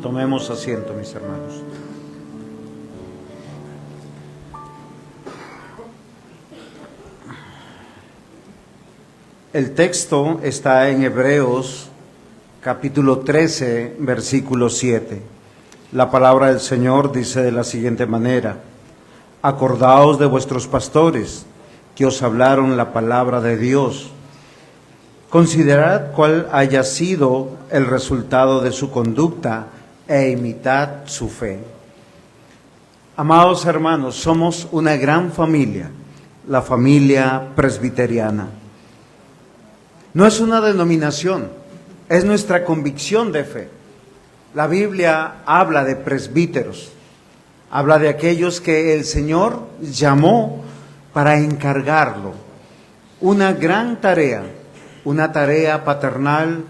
Tomemos asiento, mis hermanos. El texto está en Hebreos capítulo 13, versículo 7. La palabra del Señor dice de la siguiente manera: acordaos de vuestros pastores, que os hablaron la palabra de Dios. Considerad cuál haya sido el resultado de su conducta e imitad su fe. Amados hermanos, somos una gran familia, la familia presbiteriana. No es una denominación, es nuestra convicción de fe. La Biblia habla de presbíteros, habla de aquellos que el Señor llamó para encargarlo una gran tarea, una tarea paternal,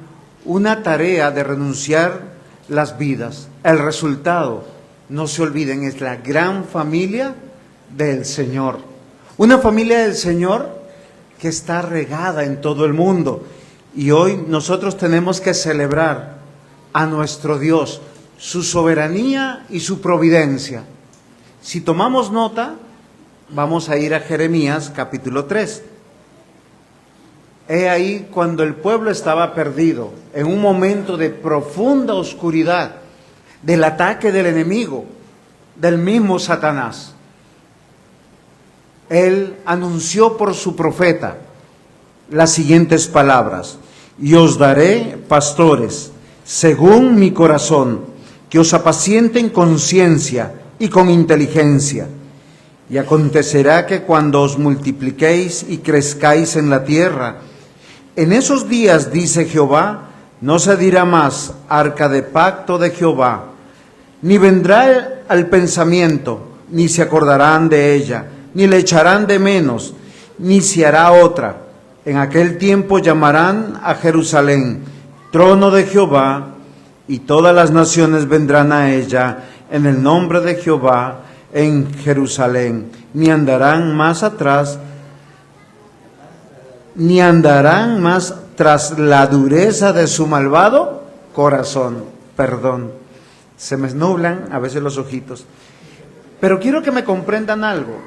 una tarea de renunciar las vidas. El resultado, no se olviden, es la gran familia del Señor. Una familia del Señor que está regada en todo el mundo. Y hoy nosotros tenemos que celebrar a nuestro Dios, su soberanía y su providencia. Si tomamos nota, vamos a ir a Jeremías capítulo 3. He ahí cuando el pueblo estaba perdido, en un momento de profunda oscuridad, del ataque del enemigo, del mismo Satanás. Él anunció por su profeta las siguientes palabras: y os daré pastores según mi corazón, que os apacienten con ciencia y con inteligencia. Y acontecerá que cuando os multipliquéis y crezcáis en la tierra, en esos días, dice Jehová, no se dirá más arca de pacto de Jehová, ni vendrá al pensamiento, ni se acordarán de ella, ni le echarán de menos, ni se hará otra. En aquel tiempo llamarán a Jerusalén trono de Jehová, y todas las naciones vendrán a ella en el nombre de Jehová en Jerusalén. Ni andarán más atrás, ni andarán más tras la dureza de su malvado corazón. Perdón, se me nublan a veces los ojitos. Pero quiero que me comprendan algo.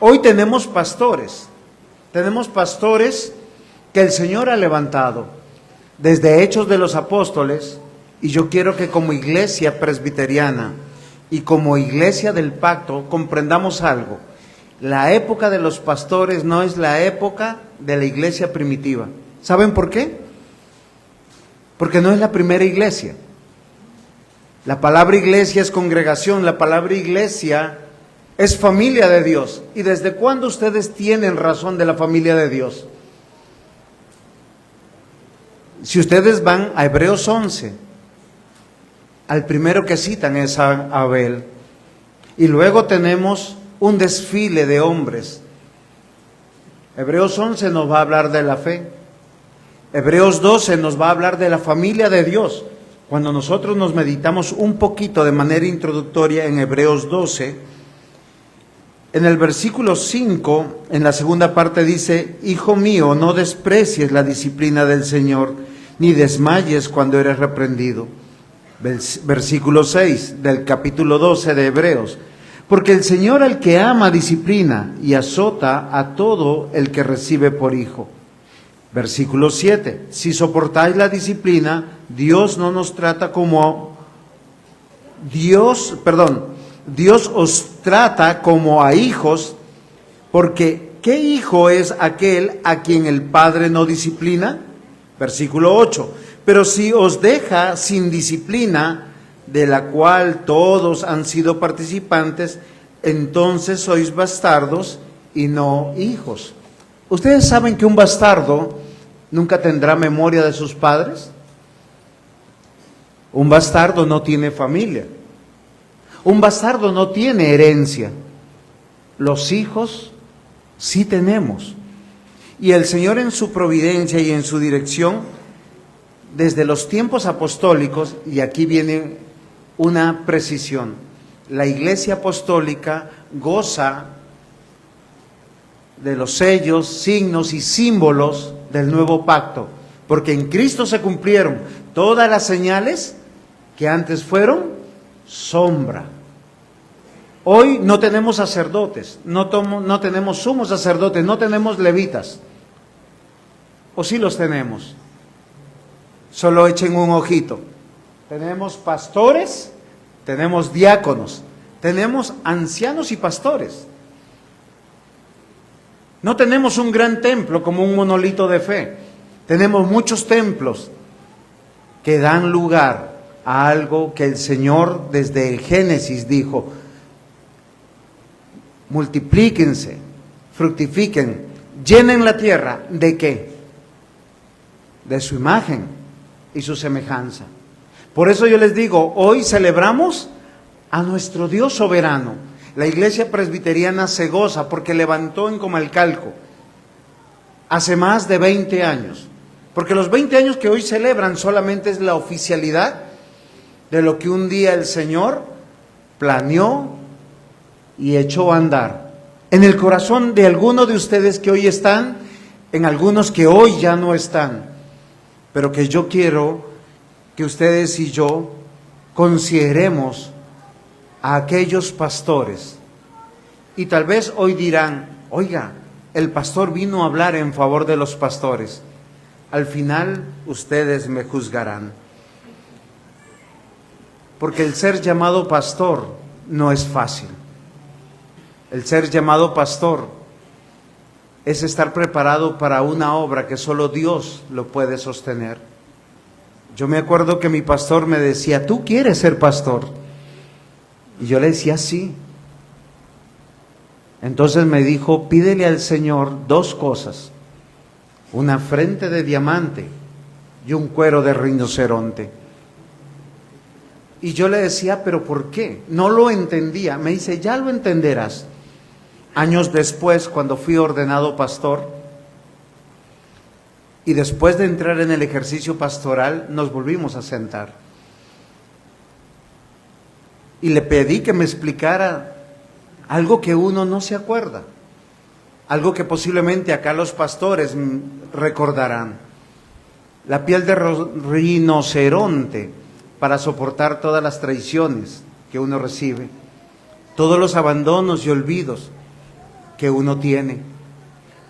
Hoy tenemos pastores que el Señor ha levantado desde Hechos de los Apóstoles, y yo quiero que como iglesia presbiteriana y como iglesia del pacto comprendamos algo. La época de los pastores no es la época de la iglesia primitiva. ¿Saben por qué? Porque no es la primera iglesia. La palabra iglesia es congregación, la palabra iglesia es familia de Dios. ¿Y desde cuándo ustedes tienen razón de la familia de Dios? Si ustedes van a Hebreos 11, al primero que citan es a Abel. Y luego tenemos un desfile de hombres. Hebreos 11 nos va a hablar de la fe. Hebreos 12 nos va a hablar de la familia de Dios. Cuando nosotros nos meditamos un poquito de manera introductoria en Hebreos 12, en el versículo 5, en la segunda parte dice: hijo mío, no desprecies la disciplina del Señor, ni desmayes cuando eres reprendido. Versículo 6 del capítulo 12 de Hebreos: porque el Señor al que ama disciplina y azota a todo el que recibe por hijo. Versículo 7: si soportáis la disciplina, Dios no nos trata como Dios os trata como a hijos, porque ¿qué hijo es aquel a quien el Padre no disciplina? Versículo 8: pero si os deja sin disciplina, de la cual todos han sido participantes, entonces sois bastardos y no hijos. ¿Ustedes saben que un bastardo nunca tendrá memoria de sus padres? Un bastardo no tiene familia. Un bastardo no tiene herencia. Los hijos sí tenemos. Y el Señor, en su providencia y en su dirección, desde los tiempos apostólicos, y aquí viene una precisión, la Iglesia apostólica goza de los sellos, signos y símbolos del nuevo pacto, porque en Cristo se cumplieron todas las señales que antes fueron sombra. Hoy no tenemos sacerdotes, no tenemos sumos sacerdotes, no tenemos levitas. ¿O sí los tenemos? Solo echen un ojito. Tenemos pastores, tenemos diáconos, tenemos ancianos y pastores. No tenemos un gran templo como un monolito de fe. Tenemos muchos templos que dan lugar a algo que el Señor desde el Génesis dijo: multiplíquense, fructifiquen, llenen la tierra. ¿De qué? De su imagen y su semejanza. Por eso yo les digo, hoy celebramos a nuestro Dios soberano. La Iglesia Presbiteriana se goza porque levantó en Comalcalco hace más de 20 años. Porque los 20 años que hoy celebran solamente es la oficialidad de lo que un día el Señor planeó y echó a andar en el corazón de algunos de ustedes que hoy están, en algunos que hoy ya no están, pero que yo quiero que ustedes y yo consideremos a aquellos pastores. Y tal vez hoy dirán: oiga, el pastor vino a hablar en favor de los pastores. Al final ustedes me juzgarán, porque el ser llamado pastor no es fácil. El ser llamado pastor es estar preparado para una obra que solo Dios lo puede sostener. Yo me acuerdo que mi pastor me decía: ¿tú quieres ser pastor? Y yo le decía: sí. Entonces me dijo: pídele al Señor 2 cosas, una frente de diamante y un cuero de rinoceronte. Y yo le decía: ¿pero por qué? No lo entendía. Me dice: ya lo entenderás. Años después, cuando fui ordenado pastor, y después de entrar en el ejercicio pastoral, nos volvimos a sentar. Y le pedí que me explicara algo que uno no se acuerda, algo que posiblemente acá los pastores recordarán: la piel de rinoceronte para soportar todas las traiciones que uno recibe, todos los abandonos y olvidos que uno tiene,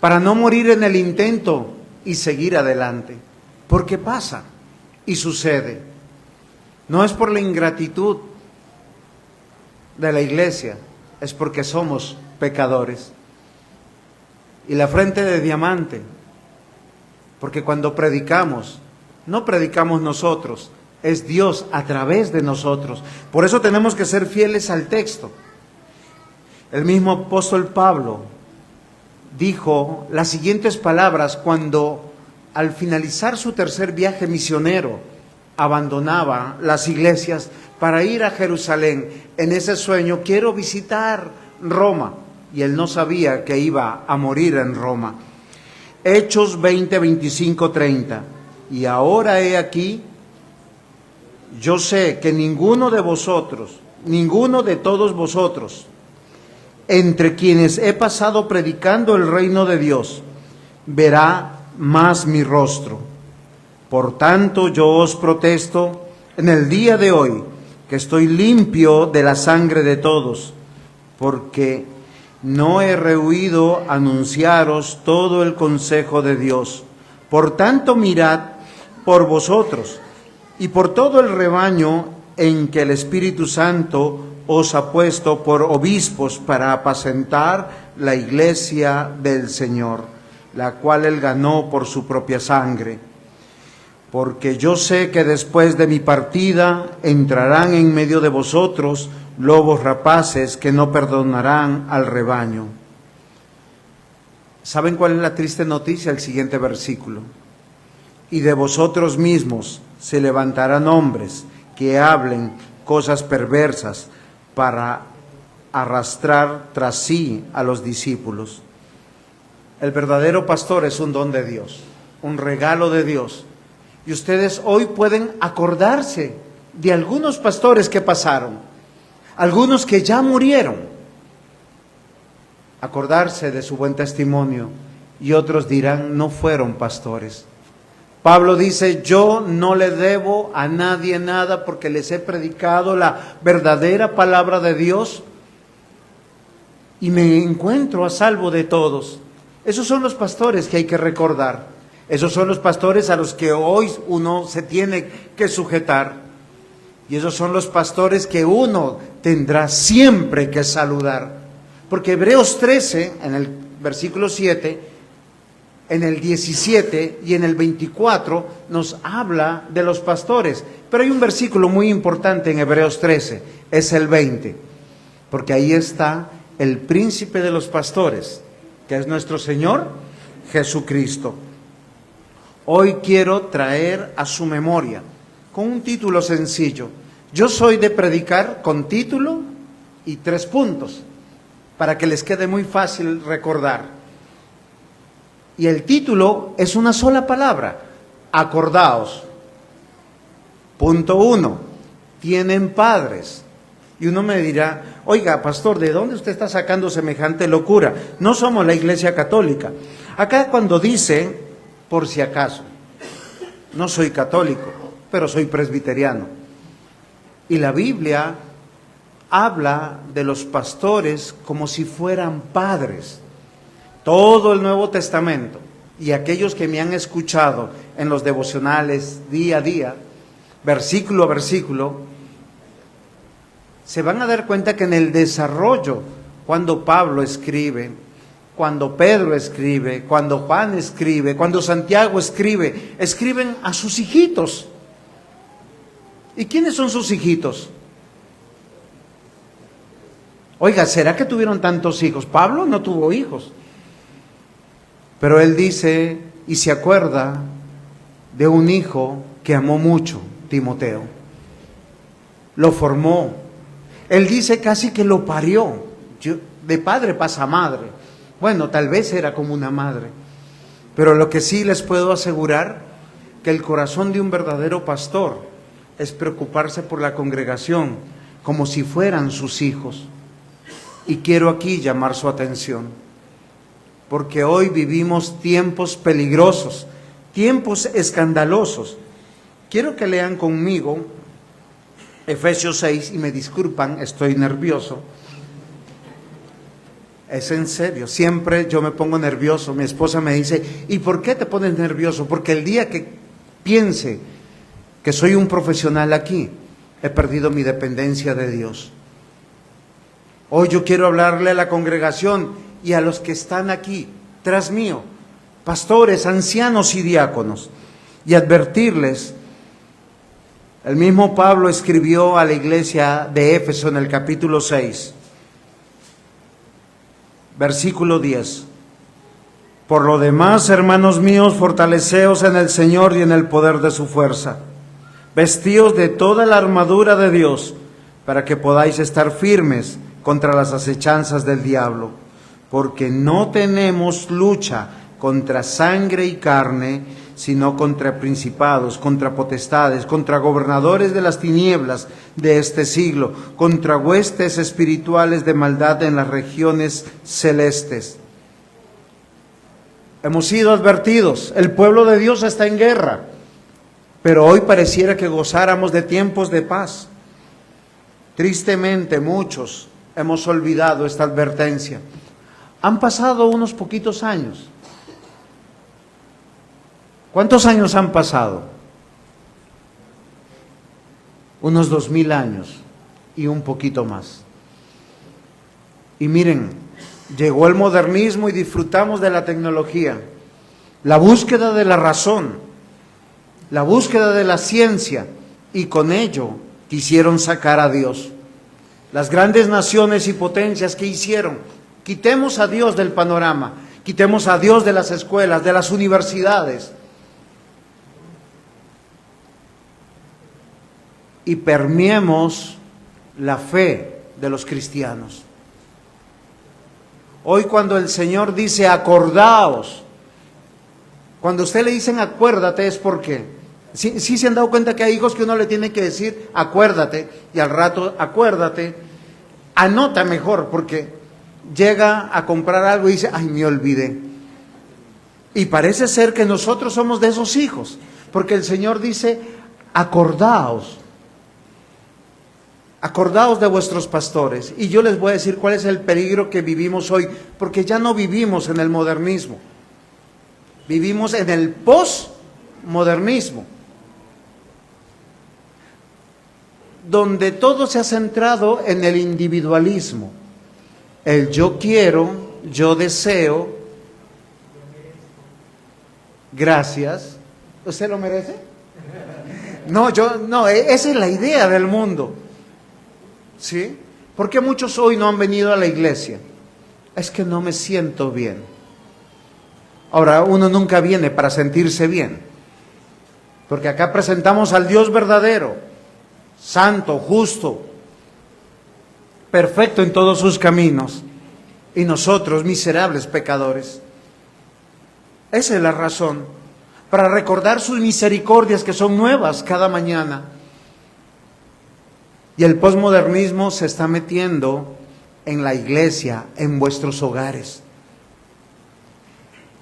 para no morir en el intento y seguir adelante, porque pasa y sucede. No es por la ingratitud de la iglesia, es porque somos pecadores. Y la frente de diamante, porque cuando predicamos, no predicamos nosotros, es Dios a través de nosotros. Por eso tenemos que ser fieles al texto. El mismo apóstol Pablo dijo las siguientes palabras cuando, al finalizar su tercer viaje misionero, abandonaba las iglesias para ir a Jerusalén. En ese sueño: quiero visitar Roma. Y él no sabía que iba a morir en Roma. Hechos 20, 25, 30. Y ahora he aquí, yo sé que ninguno de vosotros, ninguno de todos vosotros, entre quienes he pasado predicando el reino de Dios, verá más mi rostro. Por tanto, yo os protesto en el día de hoy que estoy limpio de la sangre de todos, porque no he rehuido anunciaros todo el consejo de Dios. Por tanto, mirad por vosotros y por todo el rebaño en que el Espíritu Santo os ha puesto por obispos para apacentar la iglesia del Señor, la cual él ganó por su propia sangre. Porque yo sé que después de mi partida entrarán en medio de vosotros lobos rapaces que no perdonarán al rebaño. ¿Saben cuál es la triste noticia? El siguiente versículo: y de vosotros mismos se levantarán hombres que hablen cosas perversas para arrastrar tras sí a los discípulos. El verdadero pastor es un don de Dios, un regalo de Dios. Y ustedes hoy pueden acordarse de algunos pastores que pasaron, algunos que ya murieron, acordarse de su buen testimonio, y otros dirán: no fueron pastores. Pablo dice, yo no le debo a nadie nada porque les he predicado la verdadera palabra de Dios y me encuentro a salvo de todos. Esos son los pastores que hay que recordar. Esos son los pastores a los que hoy uno se tiene que sujetar. Y esos son los pastores que uno tendrá siempre que saludar. Porque Hebreos 13, en el versículo 7, en el 17 y en el 24 nos habla de los pastores. Pero hay un versículo muy importante en Hebreos 13, es el 20. Porque ahí está el príncipe de los pastores, que es nuestro Señor Jesucristo. Hoy quiero traer a su memoria, con un título sencillo. Yo soy de predicar con título y 3 puntos, para que les quede muy fácil recordar. Y el título es una sola palabra, acordaos. Punto 1, tienen padres. Y uno me dirá, oiga, pastor, ¿de dónde usted está sacando semejante locura? No somos la Iglesia Católica. Acá cuando dice, por si acaso, no soy católico, pero soy presbiteriano. Y la Biblia habla de los pastores como si fueran padres. Todo el Nuevo Testamento y aquellos que me han escuchado en los devocionales día a día, versículo a versículo, se van a dar cuenta que en el desarrollo, cuando Pablo escribe, cuando Pedro escribe, cuando Juan escribe, cuando Santiago escribe, escriben a sus hijitos. ¿Y quiénes son sus hijitos? Oiga, ¿será que tuvieron tantos hijos? Pablo no tuvo hijos. Pero él dice y se acuerda de un hijo que amó mucho, Timoteo. Lo formó. Él dice casi que lo parió. De padre pasa a madre. Bueno, tal vez era como una madre. Pero lo que sí les puedo asegurar, que el corazón de un verdadero pastor es preocuparse por la congregación como si fueran sus hijos. Y quiero aquí llamar su atención. Porque hoy vivimos tiempos peligrosos, tiempos escandalosos. Quiero que lean conmigo Efesios 6, y me disculpan, estoy nervioso. Es en serio, siempre yo me pongo nervioso. Mi esposa me dice, ¿y por qué te pones nervioso? Porque el día que piense que soy un profesional aquí, he perdido mi dependencia de Dios. Hoy yo quiero hablarle a la congregación y a los que están aquí, tras mío, pastores, ancianos y diáconos, y advertirles. El mismo Pablo escribió a la iglesia de Éfeso en el capítulo 6, versículo 10. Por lo demás, hermanos míos, fortaleceos en el Señor y en el poder de su fuerza. Vestíos de toda la armadura de Dios, para que podáis estar firmes contra las acechanzas del diablo. Porque no tenemos lucha contra sangre y carne, sino contra principados, contra potestades, contra gobernadores de las tinieblas de este siglo, contra huestes espirituales de maldad en las regiones celestes. Hemos sido advertidos, el pueblo de Dios está en guerra, pero hoy pareciera que gozáramos de tiempos de paz. Tristemente muchos hemos olvidado esta advertencia. Han pasado unos poquitos años. ¿Cuántos años han pasado? Unos 2000 años y un poquito más. Y miren, llegó el modernismo y disfrutamos de la tecnología, la búsqueda de la razón, la búsqueda de la ciencia, y con ello quisieron sacar a Dios. Las grandes naciones y potencias que hicieron, quitemos a Dios del panorama, quitemos a Dios de las escuelas, de las universidades, y permeemos la fe de los cristianos. Hoy cuando el Señor dice acordaos, cuando a usted le dicen acuérdate es porque sí se han dado cuenta que hay hijos que uno le tiene que decir acuérdate, y al rato acuérdate, anota mejor, porque llega a comprar algo y dice, ay, me olvidé. Y parece ser que nosotros somos de esos hijos. Porque el Señor dice, acordaos de vuestros pastores. Y yo les voy a decir cuál es el peligro que vivimos hoy, porque ya no vivimos en el modernismo, vivimos en el posmodernismo, donde todo se ha centrado en el individualismo, el yo quiero, yo deseo, gracias, ¿usted lo merece? No, esa es la idea del mundo. ¿Sí? ¿Por qué muchos hoy no han venido a la iglesia? Es que no me siento bien. Ahora, uno nunca viene para sentirse bien, porque acá presentamos al Dios verdadero, santo, justo, perfecto en todos sus caminos, y nosotros, miserables pecadores. Esa es la razón, para recordar sus misericordias que son nuevas cada mañana. Y el posmodernismo se está metiendo en la iglesia, en vuestros hogares.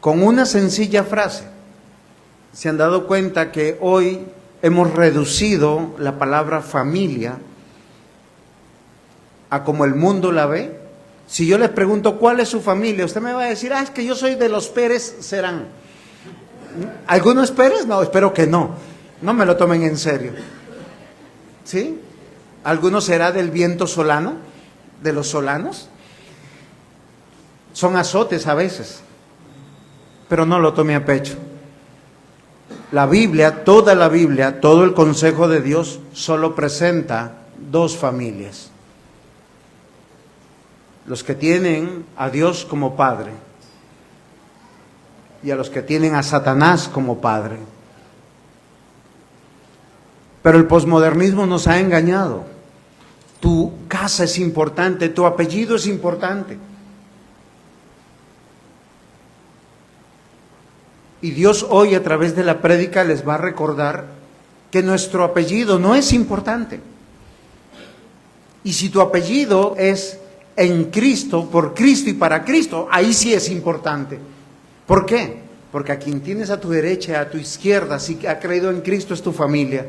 Con una sencilla frase, se han dado cuenta que hoy hemos reducido la palabra familia a como el mundo la ve. Si yo les pregunto cuál es su familia, usted me va a decir, es que yo soy de los Pérez Serán. ¿Algunos Pérez? No, espero que no. No me lo tomen en serio. ¿Sí? ¿Alguno será del viento solano? ¿De los solanos? Son azotes a veces, pero no lo tome a pecho. La Biblia, todo el consejo de Dios solo presenta dos familias. Los que tienen a Dios como Padre y a los que tienen a Satanás como Padre. Pero el posmodernismo nos ha engañado. Tu casa es importante, tu apellido es importante. Y Dios hoy a través de la prédica les va a recordar que nuestro apellido no es importante. Y si tu apellido es en Cristo, por Cristo y para Cristo, ahí sí es importante. ¿Por qué? Porque a quien tienes a tu derecha, a tu izquierda, si ha creído en Cristo, es tu familia.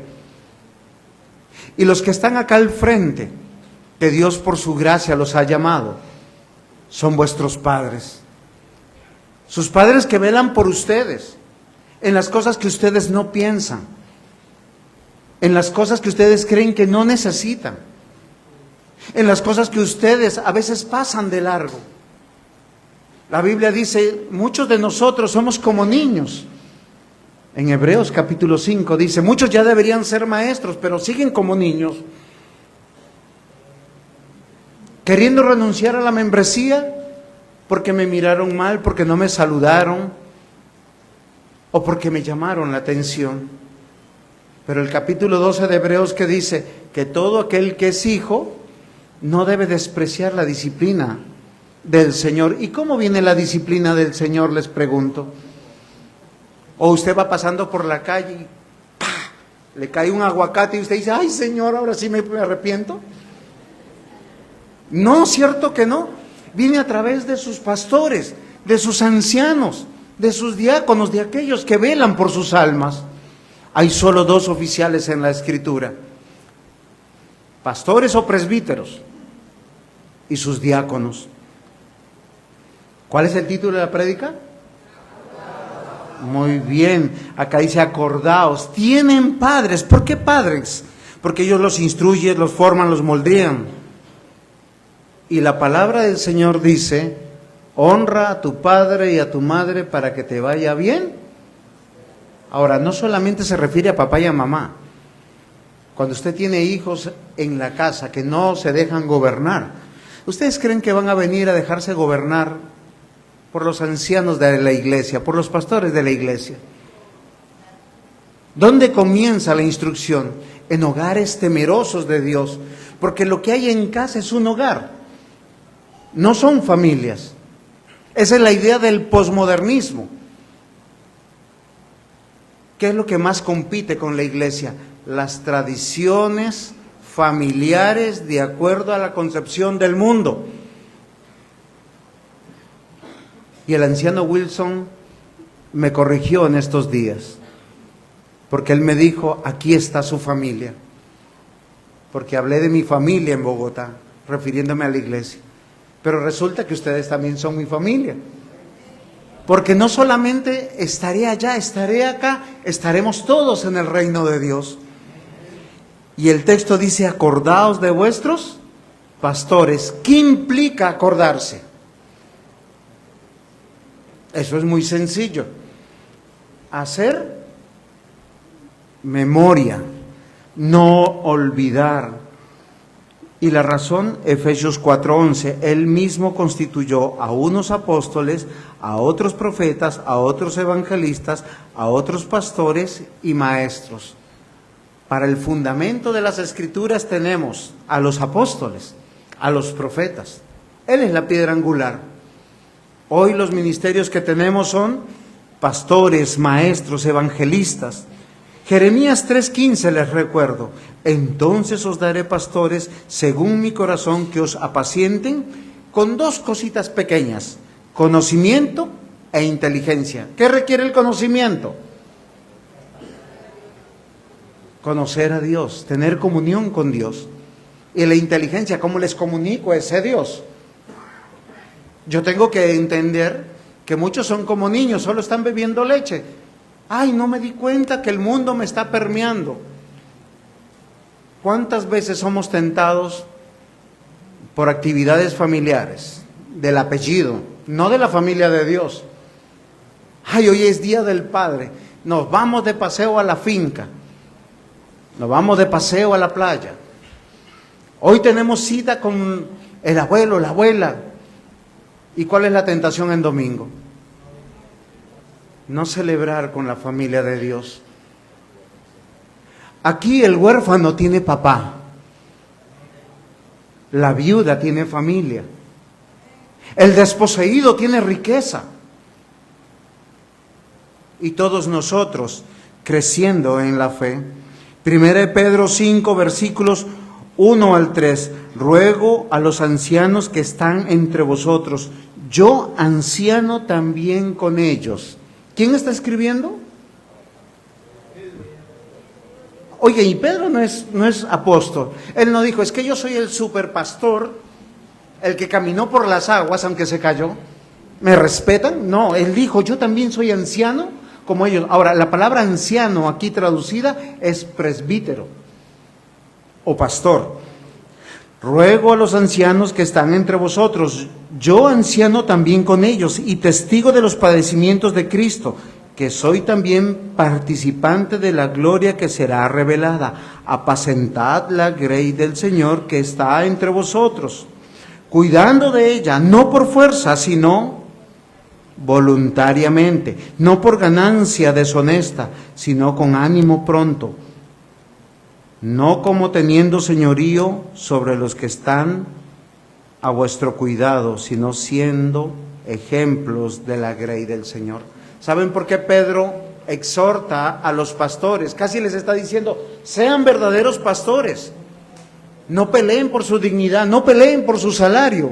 Y los que están acá al frente, que Dios por su gracia los ha llamado, son vuestros padres. Sus padres que velan por ustedes, en las cosas que ustedes no piensan, en las cosas que ustedes creen que no necesitan, en las cosas que ustedes a veces pasan de largo. La Biblia dice, muchos de nosotros somos como niños. En Hebreos capítulo 5 dice, muchos ya deberían ser maestros, pero siguen como niños, queriendo renunciar a la membresía porque me miraron mal, porque no me saludaron o porque me llamaron la atención. Pero el capítulo 12 de Hebreos que dice que todo aquel que es hijo no debe despreciar la disciplina del Señor. ¿Y cómo viene la disciplina del Señor? Les pregunto. O usted va pasando por la calle y ¡pah!, le cae un aguacate y usted dice, ay Señor, ahora sí me arrepiento. No, cierto que no. Viene a través de sus pastores, de sus ancianos, de sus diáconos, de aquellos que velan por sus almas. Hay solo dos oficiales en la Escritura: pastores o presbíteros y sus diáconos. ¿Cuál es el título de la prédica? Muy bien, acá dice acordaos. Tienen padres. ¿Por qué padres? Porque ellos los instruyen, los forman, los moldean. Y la palabra del Señor dice, honra a tu padre y a tu madre para que te vaya bien. Ahora, no solamente se refiere a papá y a mamá. Cuando usted tiene hijos en la casa que no se dejan gobernar, ¿ustedes creen que van a venir a dejarse gobernar por los ancianos de la iglesia, por los pastores de la iglesia? ¿Dónde comienza la instrucción? En hogares temerosos de Dios, porque lo que hay en casa es un hogar, no son familias. Esa es la idea del posmodernismo. ¿Qué es lo que más compite con la iglesia? Las tradiciones familiares de acuerdo a la concepción del mundo. Y el anciano Wilson me corrigió en estos días. porque Él me dijo, aquí está su familia. Porque hablé de mi familia en Bogotá, refiriéndome a la iglesia. Pero resulta que ustedes también son mi familia. Porque no solamente estaré allá, estaré acá, estaremos todos en el reino de Dios. Y el texto dice, acordaos de vuestros pastores. ¿Qué implica acordarse? Eso es muy sencillo. Hacer memoria, no olvidar. Y la razón, Efesios 4:11, Él mismo constituyó a unos apóstoles, a otros profetas, a otros evangelistas, a otros pastores y maestros. Para el fundamento de las Escrituras tenemos a los apóstoles, a los profetas. Él es la piedra angular. Hoy los ministerios que tenemos son pastores, maestros, evangelistas. Jeremías 3:15 les recuerdo, entonces os daré pastores según mi corazón que os apacienten con dos cositas pequeñas, conocimiento e inteligencia. ¿Qué requiere el conocimiento? Conocer a Dios, tener comunión con Dios. Y la inteligencia, ¿cómo les comunico a ese Dios? Yo tengo que entender que muchos son como niños, solo están bebiendo leche. Ay, no me di cuenta que el mundo me está permeando. ¿Cuántas veces somos tentados por actividades familiares, del apellido, no de la familia de Dios? Ay, hoy es día del Padre, nos vamos de paseo a la finca, nos vamos de paseo a la playa. Hoy tenemos cita con el abuelo, la abuela. ¿Y cuál es la tentación en domingo? No celebrar con la familia de Dios. Aquí el huérfano tiene papá, la viuda tiene familia, el desposeído tiene riqueza. Y todos nosotros creciendo en la fe. 1 Pedro 5, versículos 1 al 3. Ruego a los ancianos que están entre vosotros, yo anciano también con ellos. ¿Quién está escribiendo? Oye, y Pedro no es apóstol. Él no dijo, es que yo soy el superpastor, el que caminó por las aguas aunque se cayó. ¿Me respetan? No, él dijo, yo también soy anciano como ellos. Ahora, la palabra anciano aquí traducida es presbítero o pastor. Ruego a los ancianos que están entre vosotros, yo anciano también con ellos y testigo de los padecimientos de Cristo, que soy también participante de la gloria que será revelada. Apacentad la grey del Señor que está entre vosotros, cuidando de ella, no por fuerza, sino voluntariamente, no por ganancia deshonesta, sino con ánimo pronto, no como teniendo señorío sobre los que están a vuestro cuidado, sino siendo ejemplos de la grey del Señor. ¿Saben por qué Pedro exhorta a los pastores? Casi les está diciendo, sean verdaderos pastores. No peleen por su dignidad, no peleen por su salario.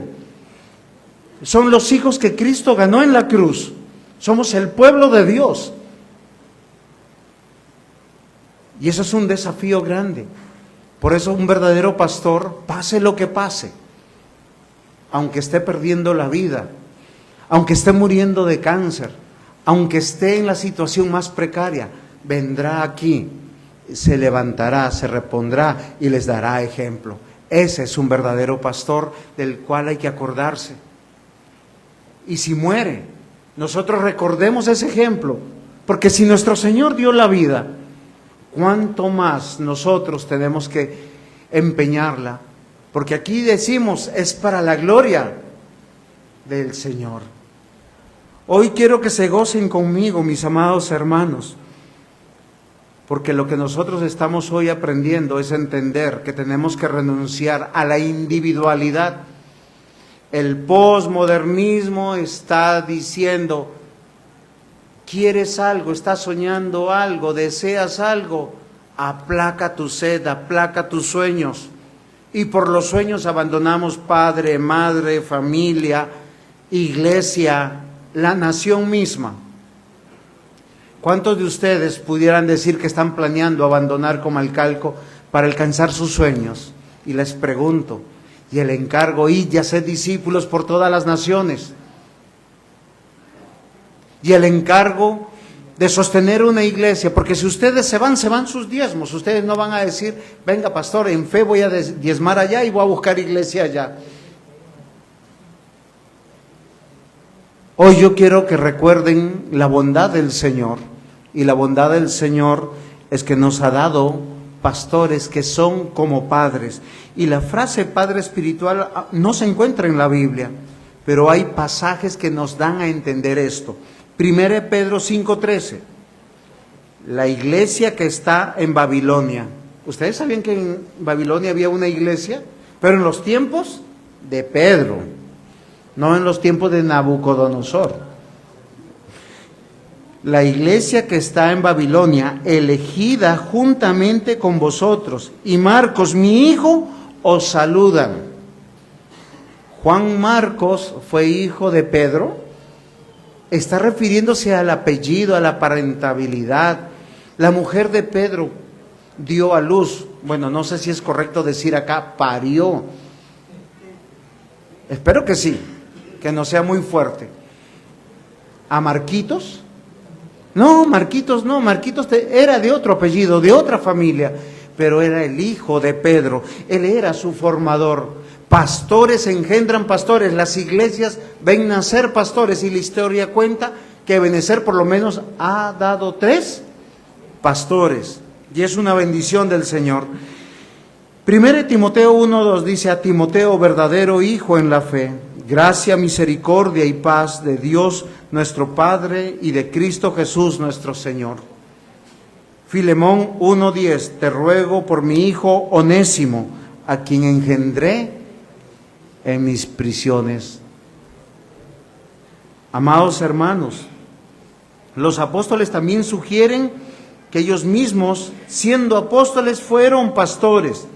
Son los hijos que Cristo ganó en la cruz. Somos el pueblo de Dios. Y eso es un desafío grande. Por eso un verdadero pastor, pase lo que pase, aunque esté perdiendo la vida, aunque esté muriendo de cáncer, aunque esté en la situación más precaria, vendrá aquí, se levantará, se repondrá y les dará ejemplo. Ese es un verdadero pastor del cual hay que acordarse. Y si muere, nosotros recordemos ese ejemplo, porque si nuestro Señor dio la vida, ¿cuánto más nosotros tenemos que empeñarla? Porque aquí decimos, es para la gloria del Señor. Hoy quiero que se gocen conmigo, mis amados hermanos, porque lo que nosotros estamos hoy aprendiendo es entender que tenemos que renunciar a la individualidad. El posmodernismo está diciendo, ¿quieres algo? ¿Estás soñando algo? ¿Deseas algo? Aplaca tu sed, aplaca tus sueños. Y por los sueños abandonamos padre, madre, familia, iglesia, la nación misma. ¿Cuántos de ustedes pudieran decir que están planeando abandonar Comalcalco para alcanzar sus sueños? Y les pregunto, y el encargo, id y haced discípulos por todas las naciones. Y el encargo de sostener una iglesia, porque si ustedes se van sus diezmos. Ustedes no van a decir, venga pastor, en fe voy a diezmar allá y voy a buscar iglesia allá. Hoy yo quiero que recuerden la bondad del Señor, y la bondad del Señor es que nos ha dado pastores que son como padres. Y la frase padre espiritual no se encuentra en la Biblia, pero hay pasajes que nos dan a entender esto. 1 Pedro 5:13, la iglesia que está en Babilonia. ¿Ustedes sabían que en Babilonia había una iglesia? Pero en los tiempos de Pedro, no en los tiempos de Nabucodonosor. La iglesia que está en Babilonia, elegida juntamente con vosotros, y Marcos, mi hijo, os saludan. Juan Marcos fue hijo de Pedro. Está refiriéndose al apellido, a la parentabilidad. La mujer de Pedro dio a luz, bueno, no sé si es correcto decir acá, parió. Espero que sí, que no sea muy fuerte. ¿A Marquitos? No, Marquitos no, Marquitos era de otro apellido, de otra familia, pero era el hijo de Pedro, él era su formador. Pastores engendran pastores, las iglesias ven nacer pastores, y la historia cuenta que Ebenezer por lo menos ha dado 3 pastores, y es una bendición del Señor. 1 Timoteo 1:2 dice, a Timoteo, verdadero hijo en la fe, gracia, misericordia y paz de Dios nuestro Padre y de Cristo Jesús nuestro Señor. Filemón 1:10, te ruego por mi hijo Onésimo, a quien engendré en mis prisiones. Amados hermanos, los apóstoles también sugieren que ellos mismos, siendo apóstoles, fueron pastores.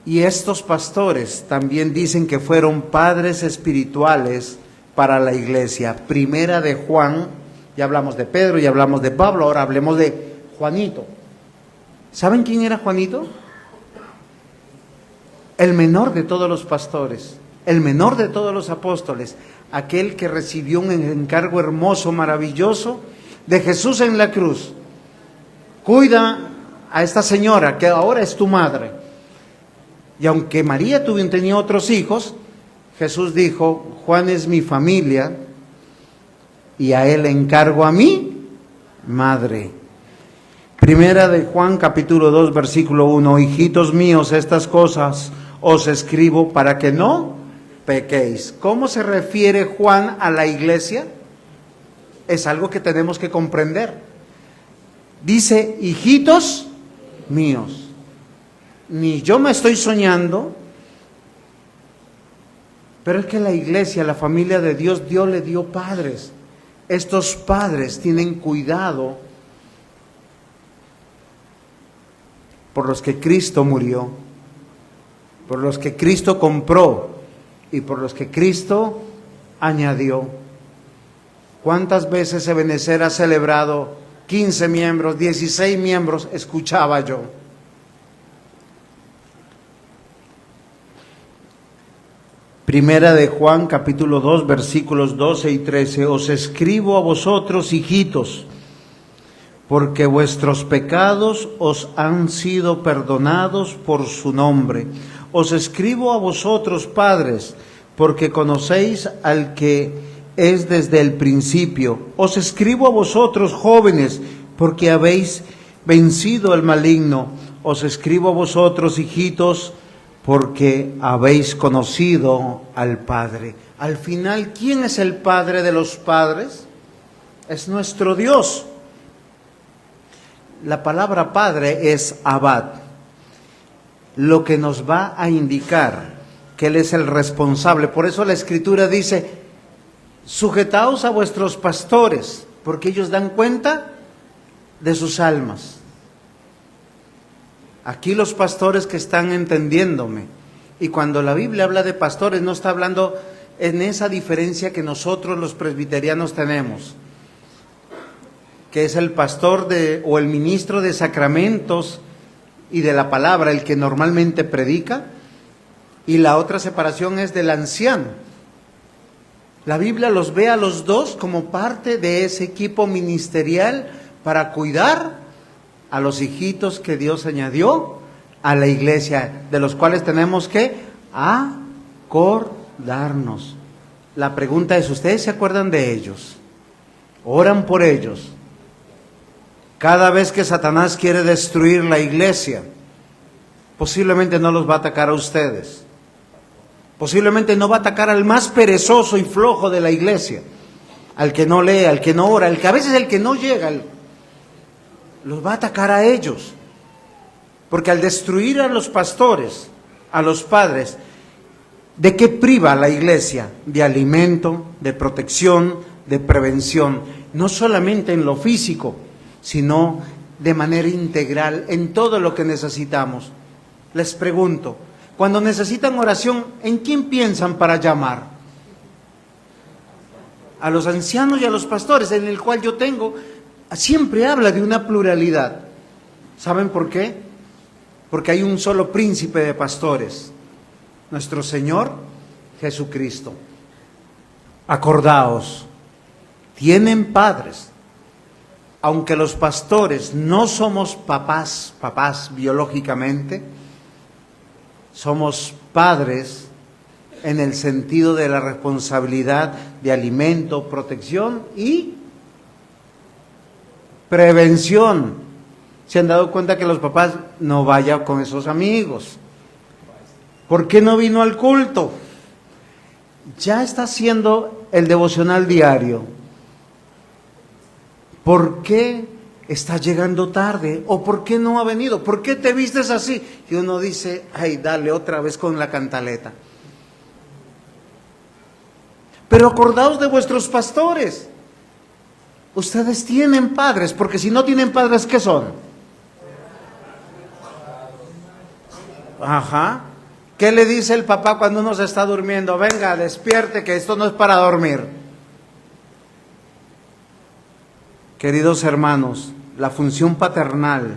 Y estos pastores también dicen que fueron padres espirituales para la iglesia. Primera de Juan, ya hablamos de Pedro, ya hablamos de Pablo, ahora hablemos de Juanito. ¿Saben quién era Juanito? El menor de todos los pastores, el menor de todos los apóstoles, aquel que recibió un encargo hermoso, maravilloso, de Jesús en la cruz. Cuida a esta señora que ahora es tu madre. Y aunque María tenía otros hijos, Jesús dijo, Juan es mi familia y a él encargo a mi madre. Primera de Juan capítulo 2 versículo 1, hijitos míos, estas cosas os escribo para que no pequéis. ¿Cómo se refiere Juan a la iglesia? Es algo que tenemos que comprender. Dice, hijitos míos. Ni yo me estoy soñando, pero es que la iglesia, la familia de Dios, Dios le dio padres. Estos padres tienen cuidado por los que Cristo murió, por los que Cristo compró y por los que Cristo añadió. ¿Cuántas veces Ebenezer ha celebrado 15 miembros, 16 miembros? Escuchaba yo. Primera de Juan, capítulo 2, versículos 12 y 13. Os escribo a vosotros, hijitos, porque vuestros pecados os han sido perdonados por su nombre. Os escribo a vosotros, padres, porque conocéis al que es desde el principio. Os escribo a vosotros, jóvenes, porque habéis vencido al maligno. Os escribo a vosotros, hijitos, porque habéis conocido al Padre. Al final, ¿quién es el Padre de los padres? Es nuestro Dios. La palabra Padre es Abad, lo que nos va a indicar que Él es el responsable. Por eso la Escritura dice, sujetaos a vuestros pastores, porque ellos dan cuenta de sus almas. Aquí los pastores que están entendiéndome, y cuando la Biblia habla de pastores no está hablando en esa diferencia que nosotros los presbiterianos tenemos. que es el pastor o el ministro de sacramentos y de la palabra, el que normalmente predica, y la otra separación es del anciano. La Biblia los ve a los dos como parte de ese equipo ministerial para cuidar a los hijitos que Dios añadió a la iglesia, de los cuales tenemos que acordarnos. La pregunta es, ¿ustedes se acuerdan de ellos? ¿Oran por ellos? Cada vez que Satanás quiere destruir la iglesia, posiblemente no los va a atacar a ustedes. Posiblemente no va a atacar al más perezoso y flojo de la iglesia, al que no lee, al que no ora, al que a veces el que no llega, los va a atacar a ellos. Porque al destruir a los pastores, a los padres, ¿de qué priva la iglesia? De alimento, de protección, de prevención, no solamente en lo físico, sino de manera integral, en todo lo que necesitamos. Les pregunto, cuando necesitan oración, ¿en quién piensan para llamar? A los ancianos y a los pastores, en el cual yo tengo, siempre habla de una pluralidad. ¿Saben por qué? Porque hay un solo príncipe de pastores, nuestro Señor Jesucristo. Acordaos, tienen padres. Aunque los pastores no somos papás biológicamente, somos padres en el sentido de la responsabilidad de alimento, protección y prevención. ¿Se han dado cuenta que los papás no vayan con esos amigos? ¿Por qué no vino al culto? Ya está haciendo el devocional diario. ¿Por qué está llegando tarde? ¿O por qué no ha venido? ¿Por qué te vistes así? Y uno dice, ay, dale otra vez con la cantaleta. Pero acordaos de vuestros pastores. Ustedes tienen padres, porque si no tienen padres, ¿qué son? Ajá. ¿Qué le dice el papá cuando uno se está durmiendo? Venga, despierte, que esto no es para dormir. Queridos hermanos, la función paternal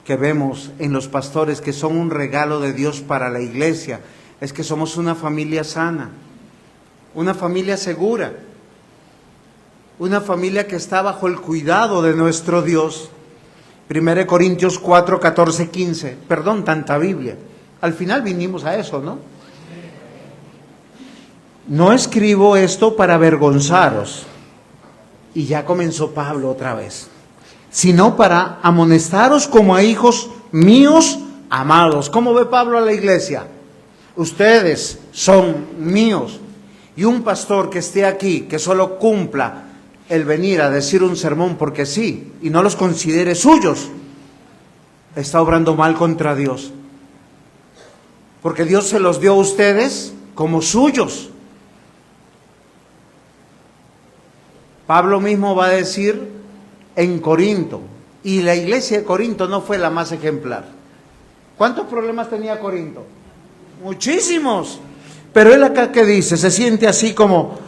que vemos en los pastores, que son un regalo de Dios para la iglesia, es que somos una familia sana, una familia segura, una familia que está bajo el cuidado de nuestro Dios. 1 Corintios 4, 14, 15. Perdón, tanta Biblia. Al final vinimos a eso, ¿no? No escribo esto para avergonzaros. Y ya comenzó Pablo otra vez. Sino para amonestaros como a hijos míos amados. ¿Cómo ve Pablo a la iglesia? Ustedes son míos. Y un pastor que esté aquí, que solo cumpla el venir a decir un sermón porque sí, y no los considere suyos, está obrando mal contra Dios. Porque Dios se los dio a ustedes como suyos. Pablo mismo va a decir en Corinto, y la iglesia de Corinto no fue la más ejemplar. ¿Cuántos problemas tenía Corinto? Muchísimos. Pero él acá que dice, se siente así como,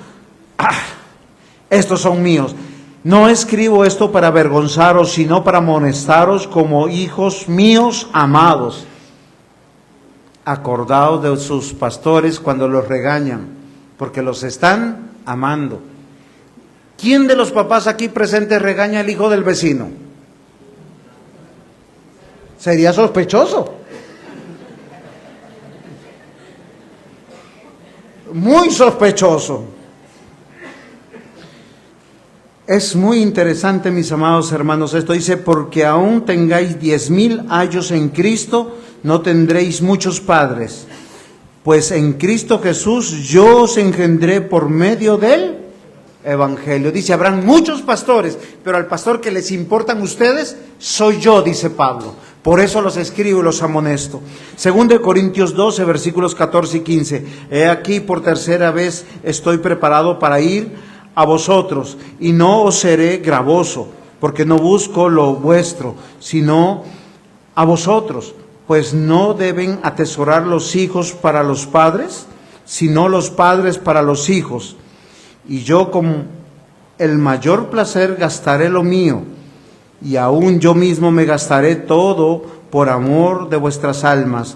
estos son míos. No escribo esto para avergonzaros, sino para amonestaros como hijos míos amados. Acordaos de sus pastores cuando los regañan, porque los están amando. ¿Quién de los papás aquí presentes regaña al hijo del vecino? Sería sospechoso. Muy sospechoso. Es muy interesante, mis amados hermanos, esto dice, porque aún tengáis 10,000 años en Cristo, no tendréis muchos padres, pues en Cristo Jesús yo os engendré por medio del Evangelio. Dice, habrán muchos pastores, pero al pastor que les importan ustedes, soy yo, dice Pablo. Por eso los escribo y los amonesto. 2 Corintios 12, versículos 14 y 15. He aquí por tercera vez estoy preparado para ir a vosotros, y no os seré gravoso, porque no busco lo vuestro, sino a vosotros. Pues no deben atesorar los hijos para los padres, sino los padres para los hijos. Y yo con el mayor placer gastaré lo mío, y aún yo mismo me gastaré todo por amor de vuestras almas,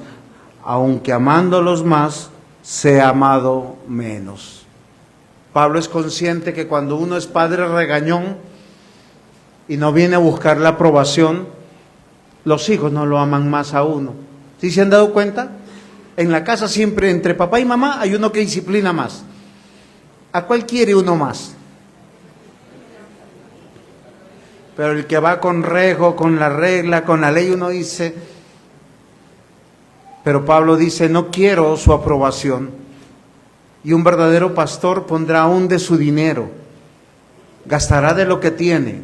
aunque amándolos más, sea amado menos. Pablo es consciente que cuando uno es padre regañón y no viene a buscar la aprobación, los hijos no lo aman más a uno. ¿Sí se han dado cuenta? En la casa siempre entre papá y mamá hay uno que disciplina más. ¿A cuál quiere uno más? Pero el que va con rejo, con la regla, con la ley, uno dice, pero Pablo dice, no quiero su aprobación. Y un verdadero pastor pondrá aún de su dinero, gastará de lo que tiene.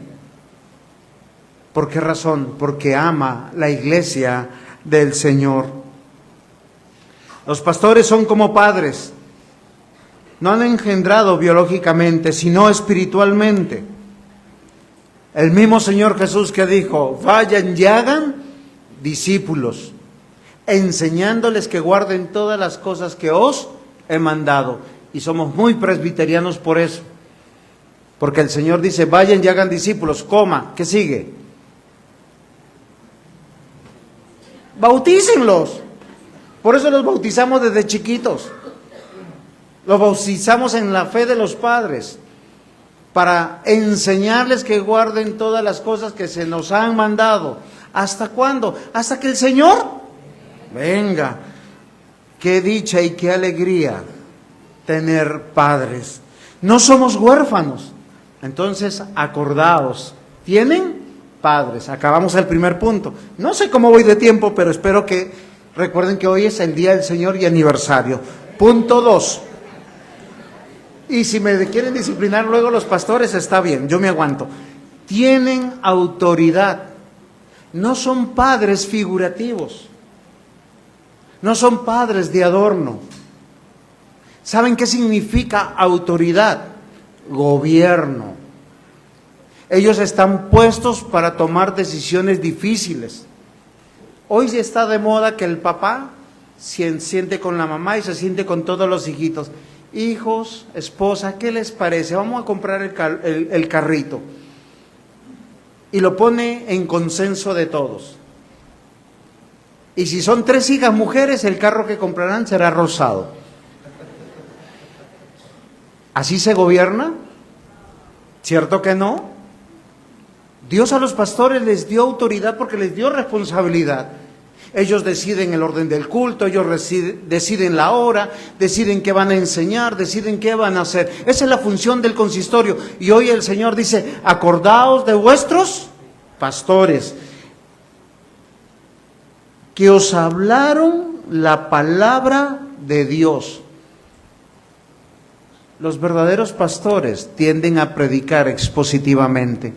¿Por qué razón? Porque ama la iglesia del Señor. Los pastores son como padres, no han engendrado biológicamente, sino espiritualmente. El mismo Señor Jesús que dijo, vayan y hagan discípulos, enseñándoles que guarden todas las cosas que os he mandado. Y somos muy presbiterianos por eso, porque el Señor dice, vayan y hagan discípulos, coma, ¿qué sigue? Bautícenlos. Por eso los bautizamos desde chiquitos. Los bautizamos en la fe de los padres, para enseñarles que guarden todas las cosas que se nos han mandado. ¿Hasta cuándo? Hasta que el Señor venga. Qué dicha y qué alegría tener padres. No somos huérfanos. Entonces, acordaos, ¿tienen padres? Acabamos el primer punto. No sé cómo voy de tiempo, pero espero que recuerden que hoy es el Día del Señor y aniversario. Punto 2. Y si me quieren disciplinar luego los pastores, está bien, yo me aguanto. Tienen autoridad. No son padres figurativos. No son padres de adorno. ¿Saben qué significa autoridad? Gobierno. Ellos están puestos para tomar decisiones difíciles. Hoy está de moda que el papá se siente con la mamá y se siente con todos los hijitos. Hijos, esposa, ¿qué les parece? Vamos a comprar el carrito. Y lo pone en consenso de todos. Y si son 3 hijas mujeres, el carro que comprarán será rosado. ¿Así se gobierna? ¿Cierto que no? Dios a los pastores les dio autoridad porque les dio responsabilidad. Ellos deciden el orden del culto, ellos deciden la hora, deciden qué van a enseñar, deciden qué van a hacer. Esa es la función del consistorio. Y hoy el Señor dice, acordaos de vuestros pastores, que os hablaron la palabra de Dios. Los verdaderos pastores tienden a predicar expositivamente,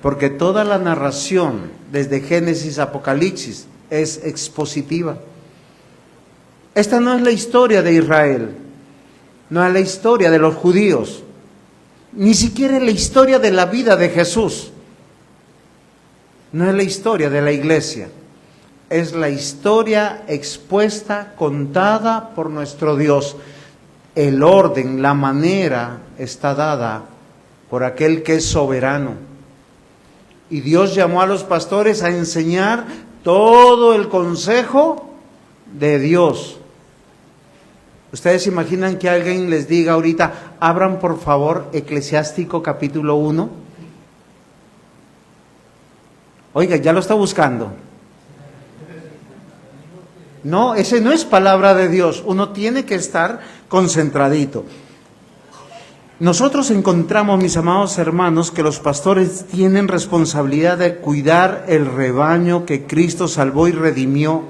porque toda la narración, desde Génesis a Apocalipsis, es expositiva. Esta no es la historia de Israel, no es la historia de los judíos, ni siquiera es la historia de la vida de Jesús, no es la historia de la iglesia, es la historia expuesta, contada por nuestro Dios. El orden, la manera está dada por aquel que es soberano. Y Dios llamó a los pastores a enseñar todo el consejo de Dios. ¿Ustedes imaginan que alguien les diga ahorita, abran por favor Eclesiástico capítulo 1? Oiga, ya lo está buscando. No, ese no es palabra de Dios. Uno tiene que estar concentradito. Nosotros encontramos, mis amados hermanos, que los pastores tienen responsabilidad de cuidar el rebaño que Cristo salvó y redimió.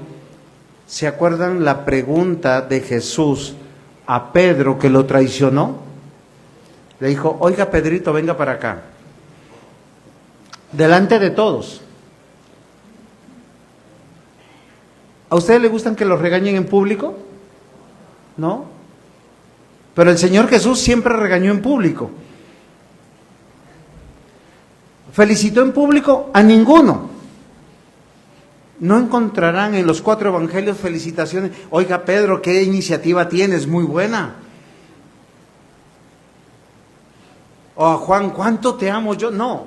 ¿Se acuerdan la pregunta de Jesús a Pedro que lo traicionó? Le dijo, oiga Pedrito, venga para acá. Delante de todos. ¿A ustedes les gustan que los regañen en público? ¿No? Pero el Señor Jesús siempre regañó en público. ¿Felicitó en público? A ninguno. No encontrarán en los 4 evangelios felicitaciones. Oiga Pedro, ¿qué iniciativa tienes? Muy buena. O a Juan, ¿cuánto te amo yo? No.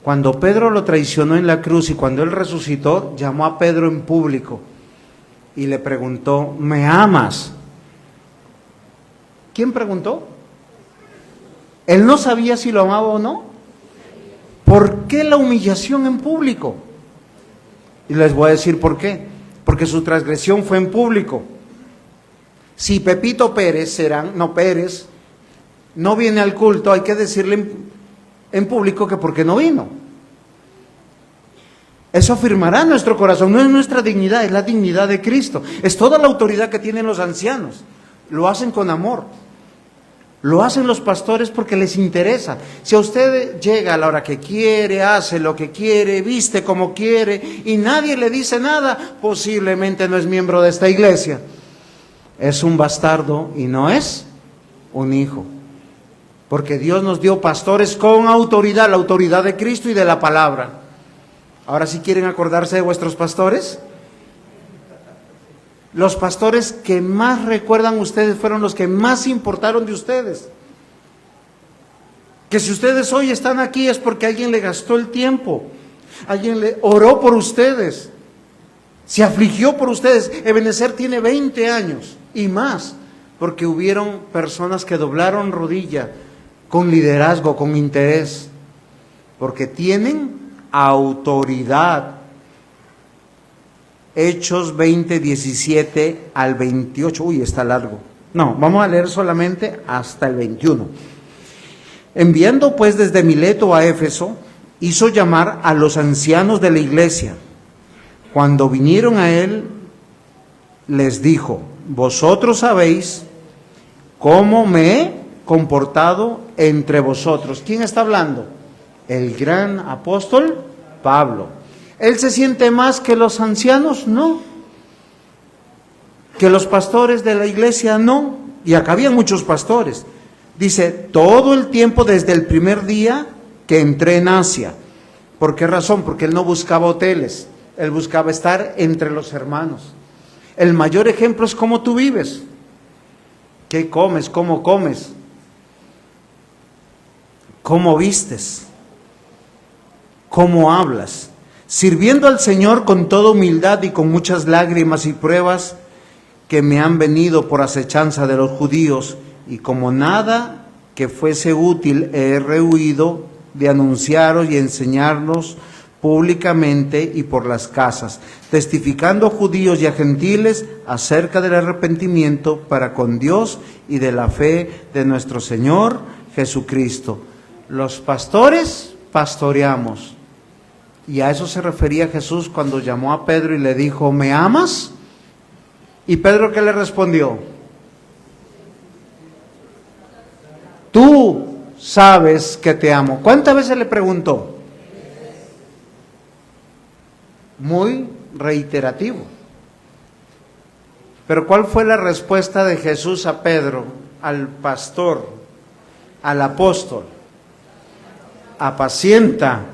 Cuando Pedro lo traicionó en la cruz y cuando él resucitó, llamó a Pedro en público y le preguntó, ¿me amas? ¿Quién preguntó? Él no sabía si lo amaba o no. ¿Por qué la humillación en público? Y les voy a decir por qué. Porque su transgresión fue en público. Si Pepito Pérez, Pérez, no viene al culto, hay que decirle en público que porque no vino. Eso afirmará nuestro corazón, no es nuestra dignidad, es la dignidad de Cristo. Es toda la autoridad que tienen los ancianos. Lo hacen con amor. Lo hacen los pastores porque les interesa. Si a usted llega a la hora que quiere, hace lo que quiere, viste como quiere y nadie le dice nada, posiblemente no es miembro de esta iglesia. Es un bastardo y no es un hijo. Porque Dios nos dio pastores con autoridad, la autoridad de Cristo y de la palabra. Ahora, ¿sí quieren acordarse de vuestros pastores? Los pastores que más recuerdan ustedes fueron los que más importaron de ustedes. Que si ustedes hoy están aquí es porque alguien le gastó el tiempo, alguien le oró por ustedes, se afligió por ustedes. Ebenezer tiene 20 años y más, porque hubieron personas que doblaron rodilla con liderazgo, con interés, porque tienen autoridad. Hechos 20, 17 al 28. Uy, está largo. No, vamos a leer solamente hasta el 21. Enviando pues desde Mileto a Éfeso, hizo llamar a los ancianos de la iglesia. Cuando vinieron a él, les dijo, vosotros sabéis cómo me he comportado entre vosotros. ¿Quién está hablando? El gran apóstol Pablo. ¿Él se siente más que los ancianos? No. ¿Que los pastores de la iglesia? No. Y acá había muchos pastores. Dice, todo el tiempo desde el primer día que entré en Asia. ¿Por qué razón? Porque él no buscaba hoteles, él buscaba estar entre los hermanos. El mayor ejemplo es cómo tú vives. ¿Qué comes? ¿Cómo comes? ¿Cómo vistes? ¿Cómo hablas? Sirviendo al Señor con toda humildad y con muchas lágrimas y pruebas que me han venido por acechanza de los judíos, y como nada que fuese útil he rehuido de anunciaros y enseñarlos públicamente y por las casas, testificando a judíos y a gentiles acerca del arrepentimiento para con Dios y de la fe de nuestro Señor Jesucristo. Los pastores pastoreamos. Y a eso se refería Jesús cuando llamó a Pedro y le dijo, ¿me amas? ¿Y Pedro qué le respondió? Tú sabes que te amo. ¿Cuántas veces le preguntó? Muy reiterativo. Pero ¿cuál fue la respuesta de Jesús a Pedro, al pastor, al apóstol? Apacienta.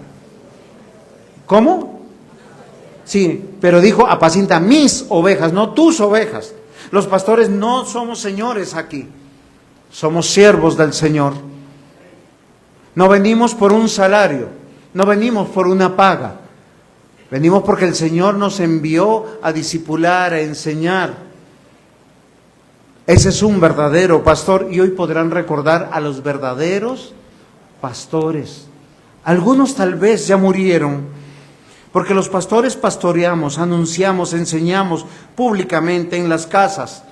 ¿Cómo? Sí, pero dijo, apacienta mis ovejas, no tus ovejas. Los pastores no somos señores aquí, somos siervos del Señor. No venimos por un salario, no venimos por una paga. Venimos porque el Señor nos envió a discipular, a enseñar. Ese es un verdadero pastor y hoy podrán recordar a los verdaderos pastores. Algunos tal vez ya murieron. Porque los pastores pastoreamos, anunciamos, enseñamos públicamente en las casas.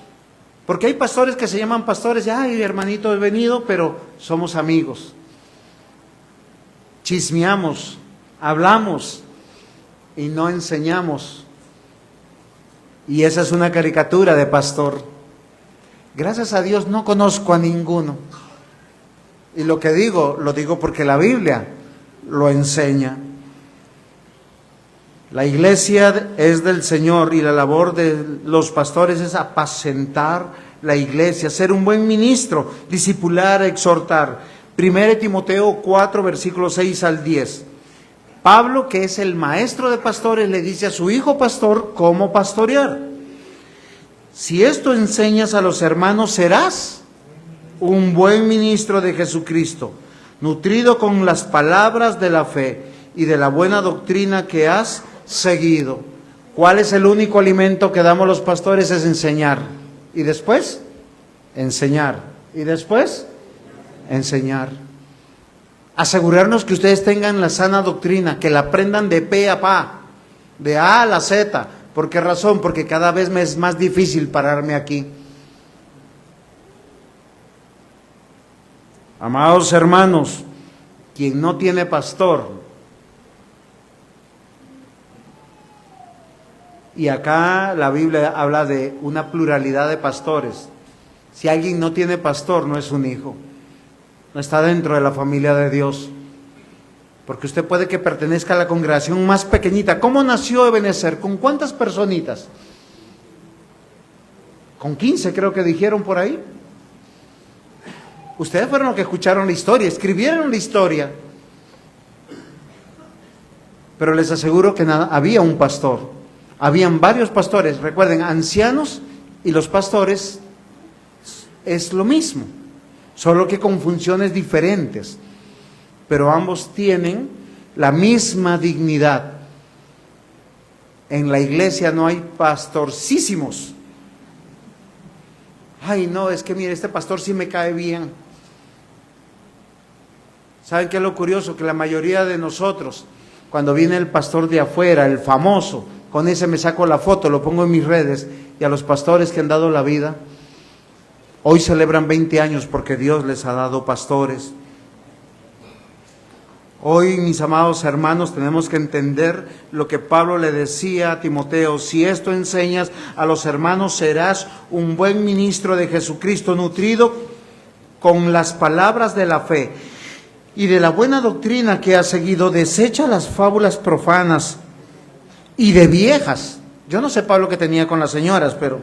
Porque hay pastores que se llaman pastores, ay hermanito he venido, pero somos amigos. Chismeamos, hablamos y no enseñamos. Y esa es una caricatura de pastor. Gracias a Dios no conozco a ninguno. Y lo que digo, lo digo porque la Biblia lo enseña. La iglesia es del Señor y la labor de los pastores es apacentar la iglesia, ser un buen ministro, discipular, exhortar. 1 Timoteo 4, versículos 6 al 10. Pablo, que es el maestro de pastores, le dice a su hijo pastor cómo pastorear. Si esto enseñas a los hermanos, serás un buen ministro de Jesucristo, nutrido con las palabras de la fe y de la buena doctrina que has seguido. ¿Cuál es el único alimento que damos los pastores? Es enseñar. ¿Y después? Enseñar. ¿Y después? Enseñar. Asegurarnos que ustedes tengan la sana doctrina, que la aprendan de pe a pa, de A a la Z. ¿Por qué razón? Porque cada vez me es más difícil pararme aquí. Amados hermanos, quien no tiene pastor, y acá la Biblia habla de una pluralidad de pastores. Si alguien no tiene pastor, no es un hijo, no está dentro de la familia de Dios. Porque usted puede que pertenezca a la congregación más pequeñita. ¿Cómo nació Ebenezer? ¿Con cuántas personitas? Con 15 creo que dijeron por ahí. Ustedes fueron los que escucharon la historia, escribieron la historia. Pero les aseguro que había un pastor. Habían varios pastores. Recuerden, ancianos y los pastores es lo mismo, solo que con funciones diferentes. Pero ambos tienen la misma dignidad. En la iglesia no hay pastorcísimos. Ay, no, es que mire, este pastor sí me cae bien. ¿Saben qué es lo curioso? Que la mayoría de nosotros, cuando viene el pastor de afuera, el famoso, con ese me saco la foto, lo pongo en mis redes, y a los pastores que han dado la vida, hoy celebran 20 años porque Dios les ha dado pastores. Hoy, mis amados hermanos, tenemos que entender lo que Pablo le decía a Timoteo: si esto enseñas a los hermanos, serás un buen ministro de Jesucristo, nutrido con las palabras de la fe y de la buena doctrina que has seguido. Desecha las fábulas profanas y de viejas. Yo no sé Pablo qué tenía con las señoras, pero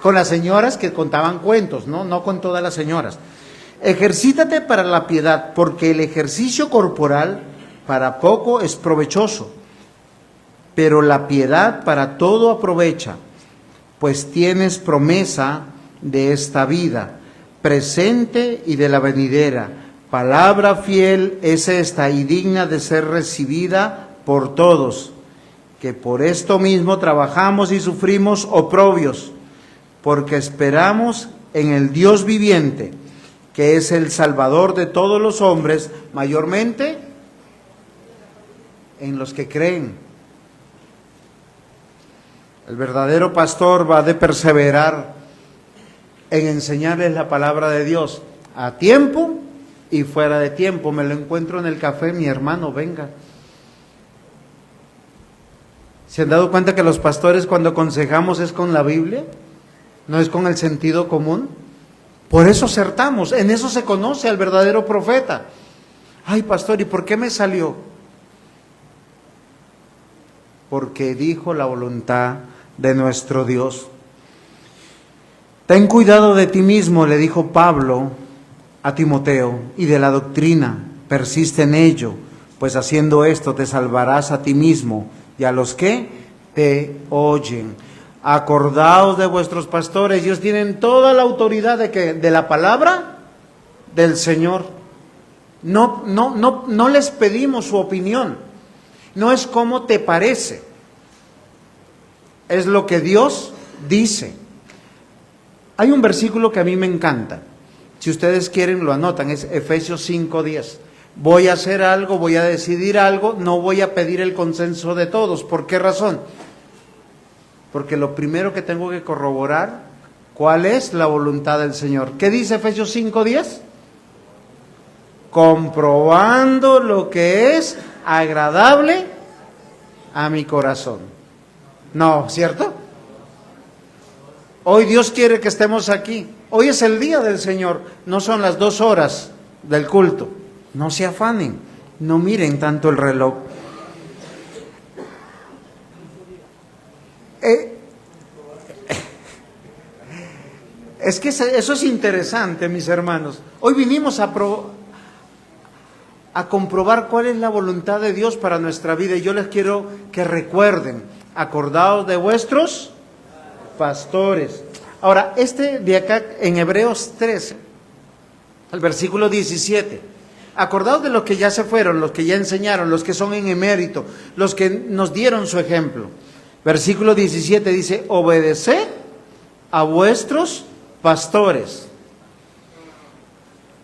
con las señoras que contaban cuentos, no con todas las señoras. Ejercítate para la piedad, porque el ejercicio corporal para poco es provechoso, pero la piedad para todo aprovecha, pues tienes promesa de esta vida presente y de la venidera. Palabra fiel es esta y digna de ser recibida por todos, que por esto mismo trabajamos y sufrimos oprobios, porque esperamos en el Dios viviente, que es el Salvador de todos los hombres, mayormente en los que creen. El verdadero pastor va a perseverar en enseñarles la palabra de Dios a tiempo y fuera de tiempo. Me lo encuentro en el café, mi hermano, venga. ¿Se han dado cuenta que los pastores cuando aconsejamos es con la Biblia? ¿No es con el sentido común? Por eso acertamos, en eso se conoce al verdadero profeta. Ay, pastor, ¿y por qué me salió? Porque dijo la voluntad de nuestro Dios. Ten cuidado de ti mismo, le dijo Pablo a Timoteo, y de la doctrina, persiste en ello, pues haciendo esto te salvarás a ti mismo y a los que te oyen. Acordaos de vuestros pastores, ellos tienen toda la autoridad de que de la palabra del Señor. No les pedimos su opinión. No es como te parece. Es lo que Dios dice. Hay un versículo que a mí me encanta. Si ustedes quieren lo anotan, es Efesios 5:10. Voy a hacer algo, voy a decidir algo, no voy a pedir el consenso de todos. ¿Por qué razón? Porque lo primero que tengo que corroborar, ¿cuál es la voluntad del Señor? ¿Qué dice Efesios 5:10? Comprobando lo que es agradable a mi corazón. No, ¿cierto? Hoy Dios quiere que estemos aquí. Hoy es el día del Señor. No son las 2 horas del culto. No se afanen. No miren tanto el reloj. Es que eso es interesante, mis hermanos. Hoy vinimos a comprobar cuál es la voluntad de Dios para nuestra vida. Y yo les quiero que recuerden, acordaos de vuestros pastores. Ahora, de acá en Hebreos 13, el versículo 17, Acordaos de los que ya se fueron, los que ya enseñaron, los que son en emérito, los que nos dieron su ejemplo. Versículo 17 dice, obedeced a vuestros pastores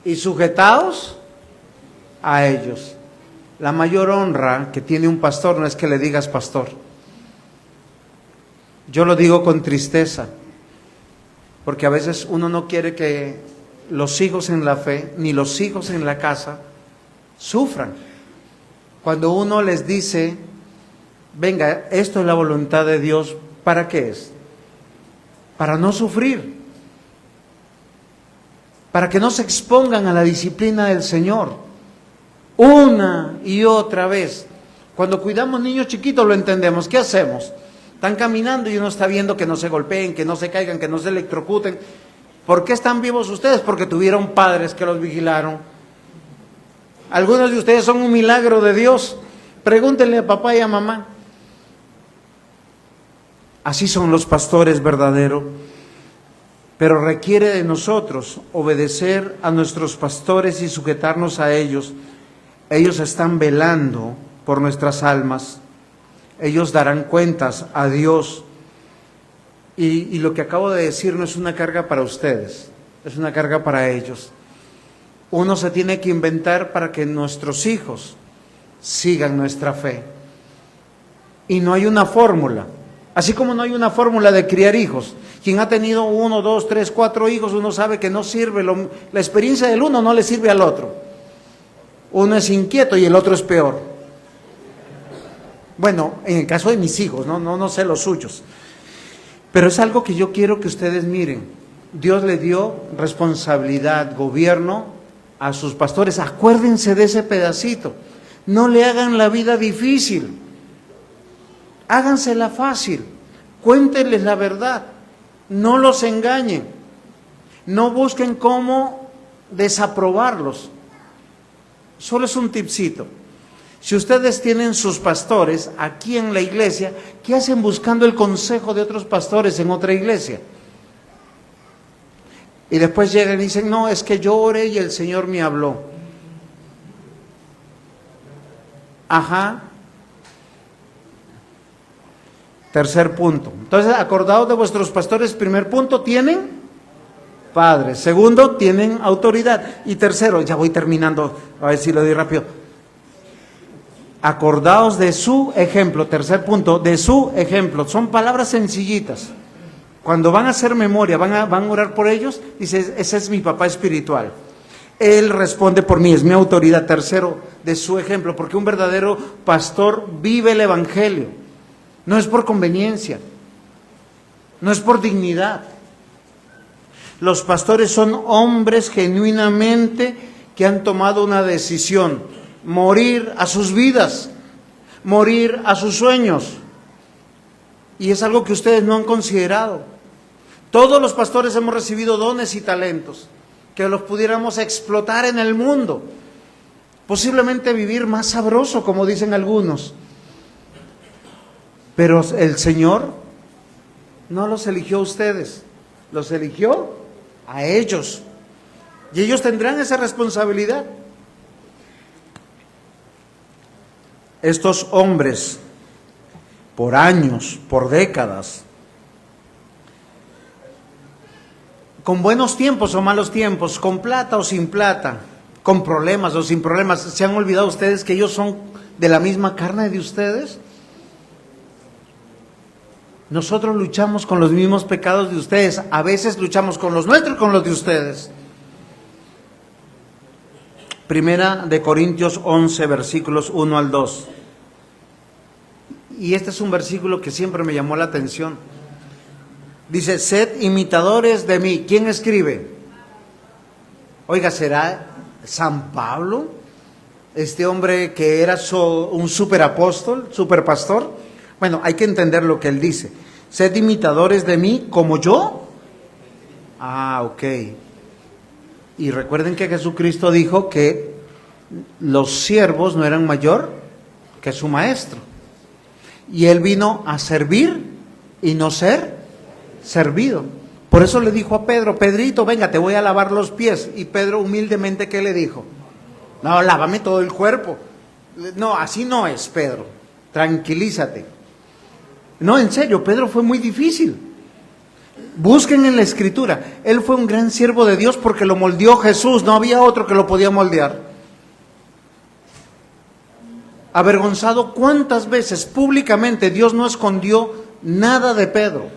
y sujetaos a ellos. La mayor honra que tiene un pastor no es que le digas pastor. Yo lo digo con tristeza, porque a veces uno no quiere que los hijos en la fe, ni los hijos en la casa, sufran. Cuando uno les dice, venga, esto es la voluntad de Dios, ¿para qué es? Para no sufrir, para que no se expongan a la disciplina del Señor, una y otra vez. Cuando cuidamos niños chiquitos lo entendemos. ¿Qué hacemos? Están caminando y uno está viendo que no se golpeen, que no se caigan, que no se electrocuten. ¿Por qué están vivos ustedes? Porque tuvieron padres que los vigilaron. Algunos de ustedes son un milagro de Dios. Pregúntenle a papá y a mamá. Así son los pastores verdaderos. Pero requiere de nosotros obedecer a nuestros pastores y sujetarnos a ellos. Ellos están velando por nuestras almas. Ellos darán cuentas a Dios. Y lo que acabo de decir no es una carga para ustedes, es una carga para ellos. Uno se tiene que inventar para que nuestros hijos sigan nuestra fe. Y no hay una fórmula. Así como no hay una fórmula de criar hijos. Quien ha tenido 1, 2, 3, 4 hijos, uno sabe que no sirve, la experiencia del uno no le sirve al otro. Uno es inquieto y el otro es peor. Bueno, en el caso de mis hijos, no sé los suyos. Pero es algo que yo quiero que ustedes miren. Dios le dio responsabilidad, gobierno a sus pastores. Acuérdense de ese pedacito. No le hagan la vida difícil. Hágansela fácil. Cuéntenles la verdad. No los engañen. No busquen cómo desaprobarlos. Solo es un tipcito. Si ustedes tienen sus pastores aquí en la iglesia, ¿qué hacen buscando el consejo de otros pastores en otra iglesia? Y después llegan y dicen, no, es que yo oré y el Señor me habló. Ajá. Tercer punto. Entonces, acordaos de vuestros pastores. Primer punto, tienen padres. Segundo, tienen autoridad. Y tercero, ya voy terminando, a ver si lo doy rápido. Acordaos de su ejemplo. Tercer punto, de su ejemplo. Son palabras sencillitas. Cuando van a hacer memoria, van a orar por ellos, dice, ese es mi papá espiritual. Él responde por mí, es mi autoridad. Tercero, de su ejemplo, porque un verdadero pastor vive el evangelio. No es por conveniencia, no es por dignidad. Los pastores son hombres genuinamente que han tomado una decisión. Morir a sus vidas, morir a sus sueños. Y es algo que ustedes no han considerado. Todos los pastores hemos recibido dones y talentos que los pudiéramos explotar en el mundo. Posiblemente vivir más sabroso, como dicen algunos. Pero el Señor no los eligió a ustedes, los eligió a ellos. Y ellos tendrán esa responsabilidad. Estos hombres, por años, por décadas, con buenos tiempos o malos tiempos, con plata o sin plata, con problemas o sin problemas, ¿se han olvidado ustedes que ellos son de la misma carne de ustedes? Nosotros luchamos con los mismos pecados de ustedes, a veces luchamos con los nuestros y con los de ustedes. Primera de Corintios 11, versículos 1 al 2. Y este es un versículo que siempre me llamó la atención. Dice, sed imitadores de mí. ¿Quién escribe? Oiga, ¿será San Pablo? Este hombre que era un superapóstol, superpastor. Bueno, hay que entender lo que él dice. Sed imitadores de mí como yo. Ah, ok. Y recuerden que Jesucristo dijo que los siervos no eran mayor que su maestro. Y él vino a servir y no ser servido. Por eso le dijo a Pedro, Pedrito, venga, te voy a lavar los pies. Y Pedro humildemente, ¿qué le dijo? No, lávame todo el cuerpo. No, así no es, Pedro. Tranquilízate. No, en serio, Pedro fue muy difícil. Busquen en la Escritura. Él fue un gran siervo de Dios porque lo moldeó Jesús. No había otro que lo podía moldear. Avergonzado, ¿cuántas veces públicamente Dios no escondió nada de Pedro?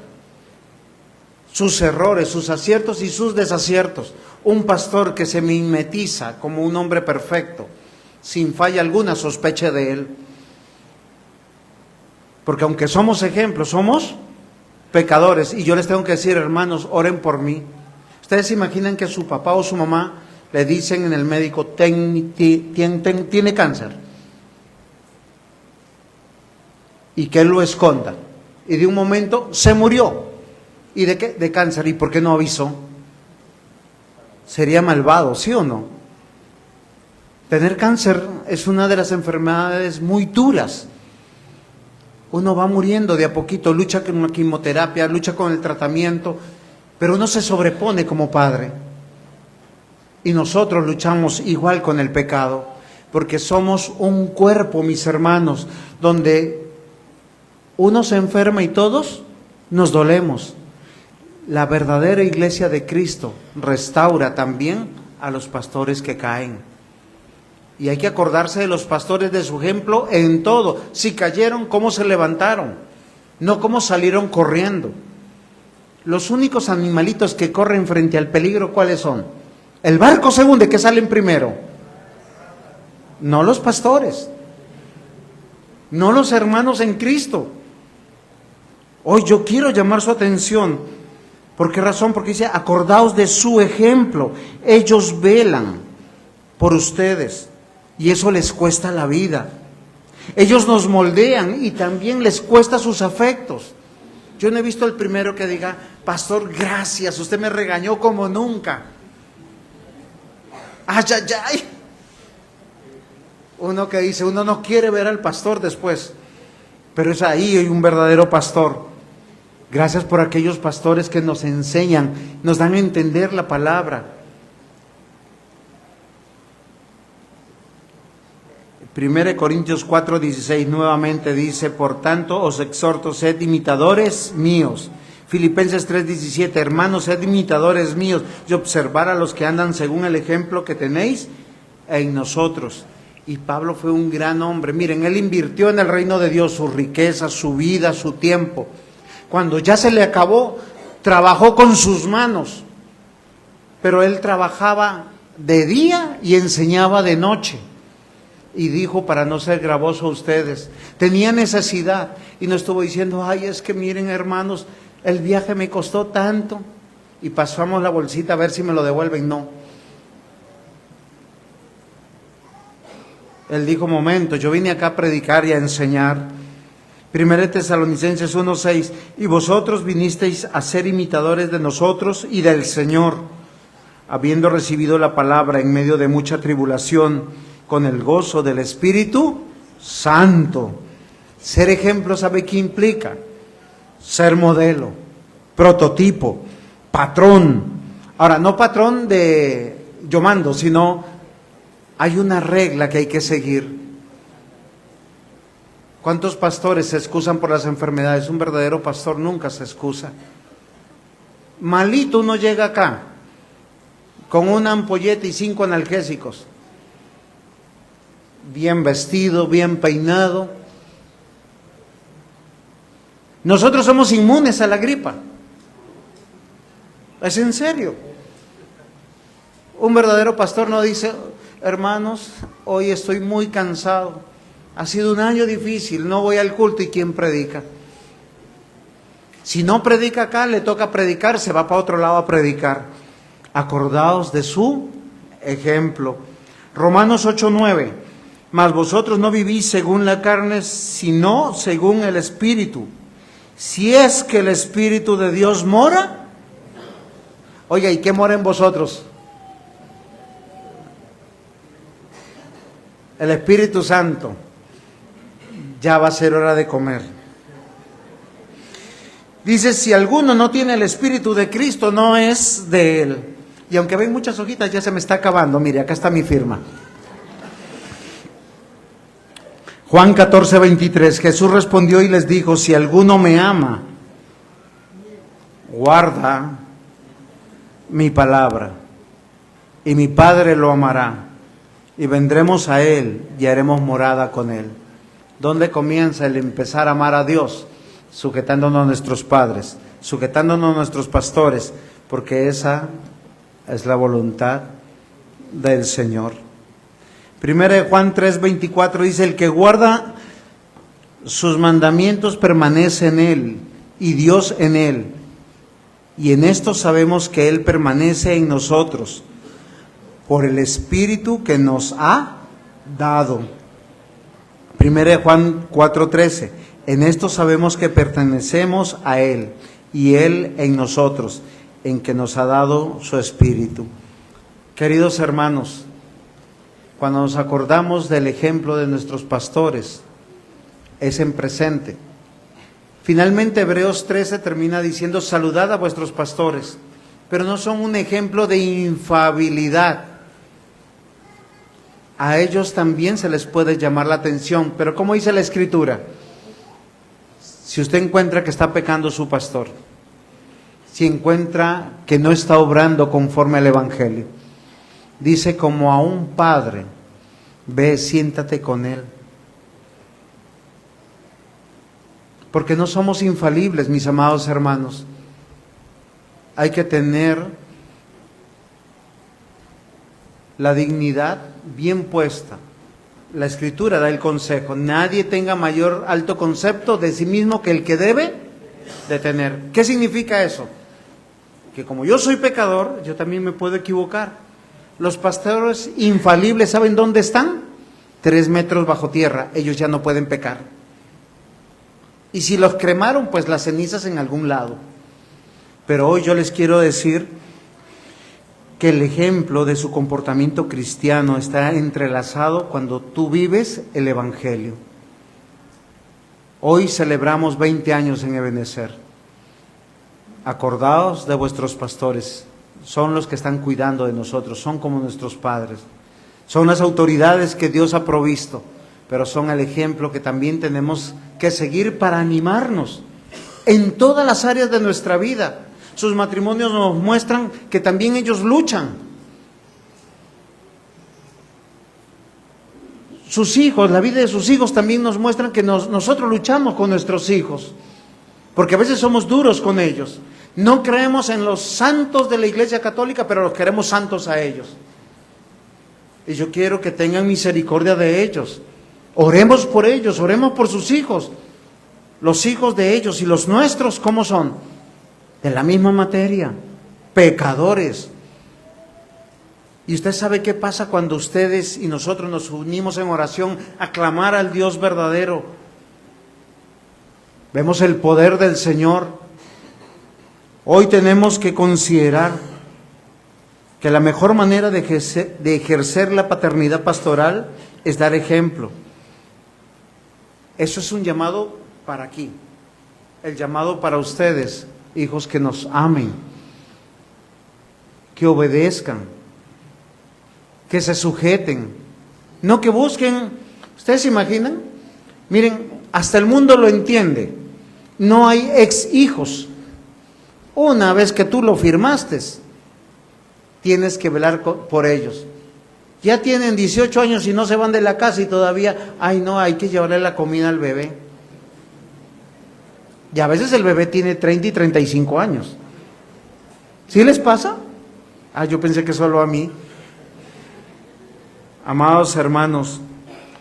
Sus errores, sus aciertos y sus desaciertos. Un pastor que se mimetiza como un hombre perfecto, sin falla alguna, sospeche de él. Porque aunque somos ejemplos, somos pecadores. Y yo les tengo que decir, hermanos, oren por mí. ¿Ustedes se imaginan que su papá o su mamá le dicen en el médico, tiene cáncer? Y que él lo esconda. Y de un momento se murió. ¿Y de qué? De cáncer. ¿Y por qué no avisó? Sería malvado, ¿sí o no? Tener cáncer es una de las enfermedades muy duras. Uno va muriendo de a poquito, lucha con la quimioterapia, lucha con el tratamiento, pero uno se sobrepone como padre. Y nosotros luchamos igual con el pecado, porque somos un cuerpo, mis hermanos, donde uno se enferma y todos nos dolemos. La verdadera iglesia de Cristo restaura también a los pastores que caen. Y hay que acordarse de los pastores, de su ejemplo en todo. Si cayeron, ¿cómo se levantaron? No cómo salieron corriendo. Los únicos animalitos que corren frente al peligro, ¿cuáles son? El barco se hunde, ¿qué salen primero? No los pastores, no los hermanos en Cristo. Hoy yo quiero llamar su atención. ¿Por qué razón? Porque dice, acordaos de su ejemplo. Ellos velan por ustedes y eso les cuesta la vida. Ellos nos moldean y también les cuesta sus afectos. Yo no he visto el primero que diga, pastor, gracias, usted me regañó como nunca. Ay, ay, ay. Uno que dice, uno no quiere ver al pastor después, pero es ahí hay un verdadero pastor. Gracias por aquellos pastores que nos enseñan, nos dan a entender la palabra. 1 Corintios 4:16 nuevamente dice, por tanto os exhorto, sed imitadores míos. Filipenses 3:17, hermanos, sed imitadores míos y observar a los que andan según el ejemplo que tenéis en nosotros. Y Pablo fue un gran hombre. Miren, él invirtió en el reino de Dios su riqueza, su vida, su tiempo. Cuando ya se le acabó, trabajó con sus manos, pero él trabajaba de día y enseñaba de noche. Y dijo, para no ser gravoso a ustedes, tenía necesidad y no estuvo diciendo, ay, es que miren hermanos, el viaje me costó tanto y pasamos la bolsita a ver si me lo devuelven. No. Él dijo, momento, yo vine acá a predicar y a enseñar. 1 Tesalonicenses 1:6, y vosotros vinisteis a ser imitadores de nosotros y del Señor, habiendo recibido la palabra en medio de mucha tribulación, con el gozo del Espíritu Santo. Ser ejemplo, ¿sabe qué implica? Ser modelo, prototipo, patrón. Ahora, no patrón de yo mando, sino hay una regla que hay que seguir. ¿Cuántos pastores se excusan por las enfermedades? Un verdadero pastor nunca se excusa. Malito uno llega acá con una ampolleta y 5 analgésicos. Bien vestido, bien peinado. Nosotros somos inmunes a la gripa. Es en serio. Un verdadero pastor no dice, hermanos, hoy estoy muy cansado. Ha sido un año difícil, no voy al culto. ¿Y quién predica? Si no predica acá, le toca predicar, se va para otro lado a predicar. Acordaos de su ejemplo. Romanos 8:9. Mas vosotros no vivís según la carne, sino según el Espíritu. Si es que el Espíritu de Dios mora. Oiga, ¿y qué mora en vosotros? El Espíritu Santo. Ya va a ser hora de comer. Dice, si alguno no tiene el Espíritu de Cristo, no es de él. Y aunque ven muchas hojitas, ya se me está acabando. Mire, acá está mi firma. Juan 14:23, Jesús respondió y les dijo, si alguno me ama, guarda mi palabra, y mi Padre lo amará, y vendremos a Él y haremos morada con Él. ¿Dónde comienza el empezar a amar a Dios? Sujetándonos a nuestros padres, sujetándonos a nuestros pastores, porque esa es la voluntad del Señor. Primera de Juan 3:24 dice, el que guarda sus mandamientos permanece en Él, y Dios en Él. Y en esto sabemos que Él permanece en nosotros, por el Espíritu que nos ha dado. Primera de Juan 4:13, en esto sabemos que pertenecemos a Él, y Él en nosotros, en que nos ha dado su Espíritu. Queridos hermanos, cuando nos acordamos del ejemplo de nuestros pastores, es en presente. Finalmente Hebreos 13 termina diciendo, saludad a vuestros pastores, pero no son un ejemplo de infalibilidad. A ellos también se les puede llamar la atención, pero como dice la Escritura, si usted encuentra que está pecando su pastor, si encuentra que no está obrando conforme al Evangelio, dice como a un padre, ve, siéntate con él. Porque no somos infalibles, mis amados hermanos. Hay que tener la dignidad bien puesta. La Escritura da el consejo, nadie tenga mayor alto concepto de sí mismo que el que debe de tener. ¿Qué significa eso? Que como yo soy pecador, yo también me puedo equivocar. Los pastores infalibles, ¿saben dónde están? 3 metros bajo tierra, ellos ya no pueden pecar. Y si los cremaron, pues las cenizas en algún lado. Pero hoy yo les quiero decir que el ejemplo de su comportamiento cristiano está entrelazado cuando tú vives el Evangelio. Hoy celebramos 20 años en Ebenezer. Acordaos de vuestros pastores. Son los que están cuidando de nosotros, son como nuestros padres. Son las autoridades que Dios ha provisto, pero son el ejemplo que también tenemos que seguir para animarnos en todas las áreas de nuestra vida. Sus matrimonios nos muestran que también ellos luchan. Sus hijos, la vida de sus hijos también nos muestran que nosotros luchamos con nuestros hijos, porque a veces somos duros con ellos. No creemos en los santos de la Iglesia Católica, pero los queremos santos a ellos. Y yo quiero que tengan misericordia de ellos. Oremos por ellos, oremos por sus hijos. Los hijos de ellos y los nuestros, ¿cómo son? De la misma materia, pecadores. Y usted sabe qué pasa cuando ustedes y nosotros nos unimos en oración a clamar al Dios verdadero. Vemos el poder del Señor. Hoy tenemos que considerar que la mejor manera de ejercer la paternidad pastoral es dar ejemplo. Eso es un llamado para aquí, el llamado para ustedes, hijos, que nos amen, que obedezcan, que se sujeten, no que busquen. ¿Ustedes se imaginan? Miren, hasta el mundo lo entiende, no hay ex hijos. Una vez que tú lo firmaste, tienes que velar por ellos. Ya tienen 18 años y no se van de la casa y todavía, ay no, hay que llevarle la comida al bebé. Y a veces el bebé tiene 30 y 35 años. ¿Sí les pasa? Yo pensé que solo a mí. Amados hermanos,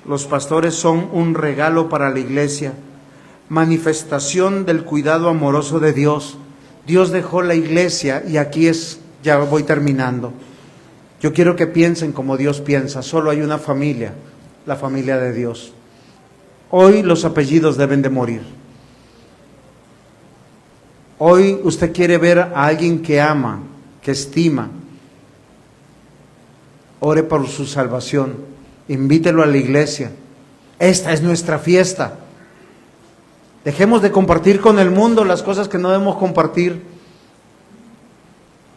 los pastores son un regalo para la iglesia, manifestación del cuidado amoroso de Dios. Dios dejó la iglesia y aquí ya voy terminando. Yo quiero que piensen como Dios piensa. Solo hay una familia, la familia de Dios. Hoy los apellidos deben de morir. Hoy usted quiere ver a alguien que ama, que estima. Ore por su salvación. Invítelo a la iglesia. Esta es nuestra fiesta. Dejemos de compartir con el mundo las cosas que no debemos compartir.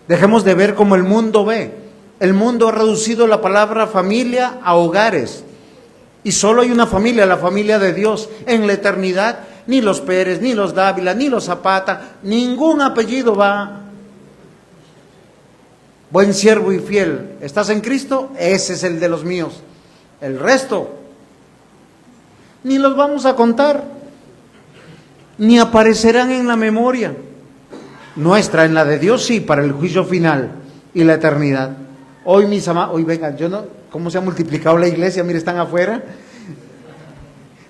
Dejemos de ver como el mundo ve. El mundo ha reducido la palabra familia a hogares. Y solo hay una familia, la familia de Dios. En la eternidad, ni los Pérez, ni los Dávila, ni los Zapata, ningún apellido va. Buen siervo y fiel, ¿estás en Cristo? Ese es el de los míos. El resto, ni los vamos a contar, ni aparecerán en la memoria nuestra, en la de Dios sí, para el juicio final y la eternidad. Hoy mis amados, hoy vengan, yo no, ¿cómo se ha multiplicado la iglesia? Mire, están afuera.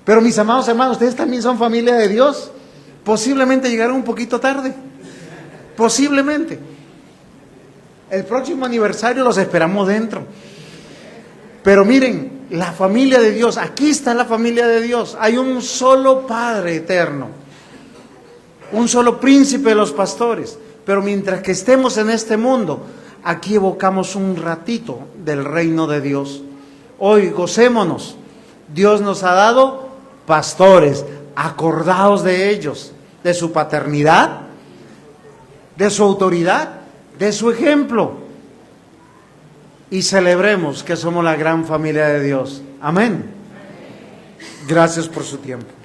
Pero mis amados hermanos, ustedes también son familia de Dios. Posiblemente llegaron un poquito tarde. Posiblemente. El próximo aniversario los esperamos dentro. Pero miren, la familia de Dios, aquí está la familia de Dios. Hay un solo Padre eterno, un solo príncipe de los pastores. Pero mientras que estemos en este mundo, aquí evocamos un ratito del reino de Dios. Hoy gocémonos. Dios nos ha dado pastores, acordaos de ellos, de su paternidad, de su autoridad, de su ejemplo. Y celebremos que somos la gran familia de Dios. Amén. Gracias por su tiempo.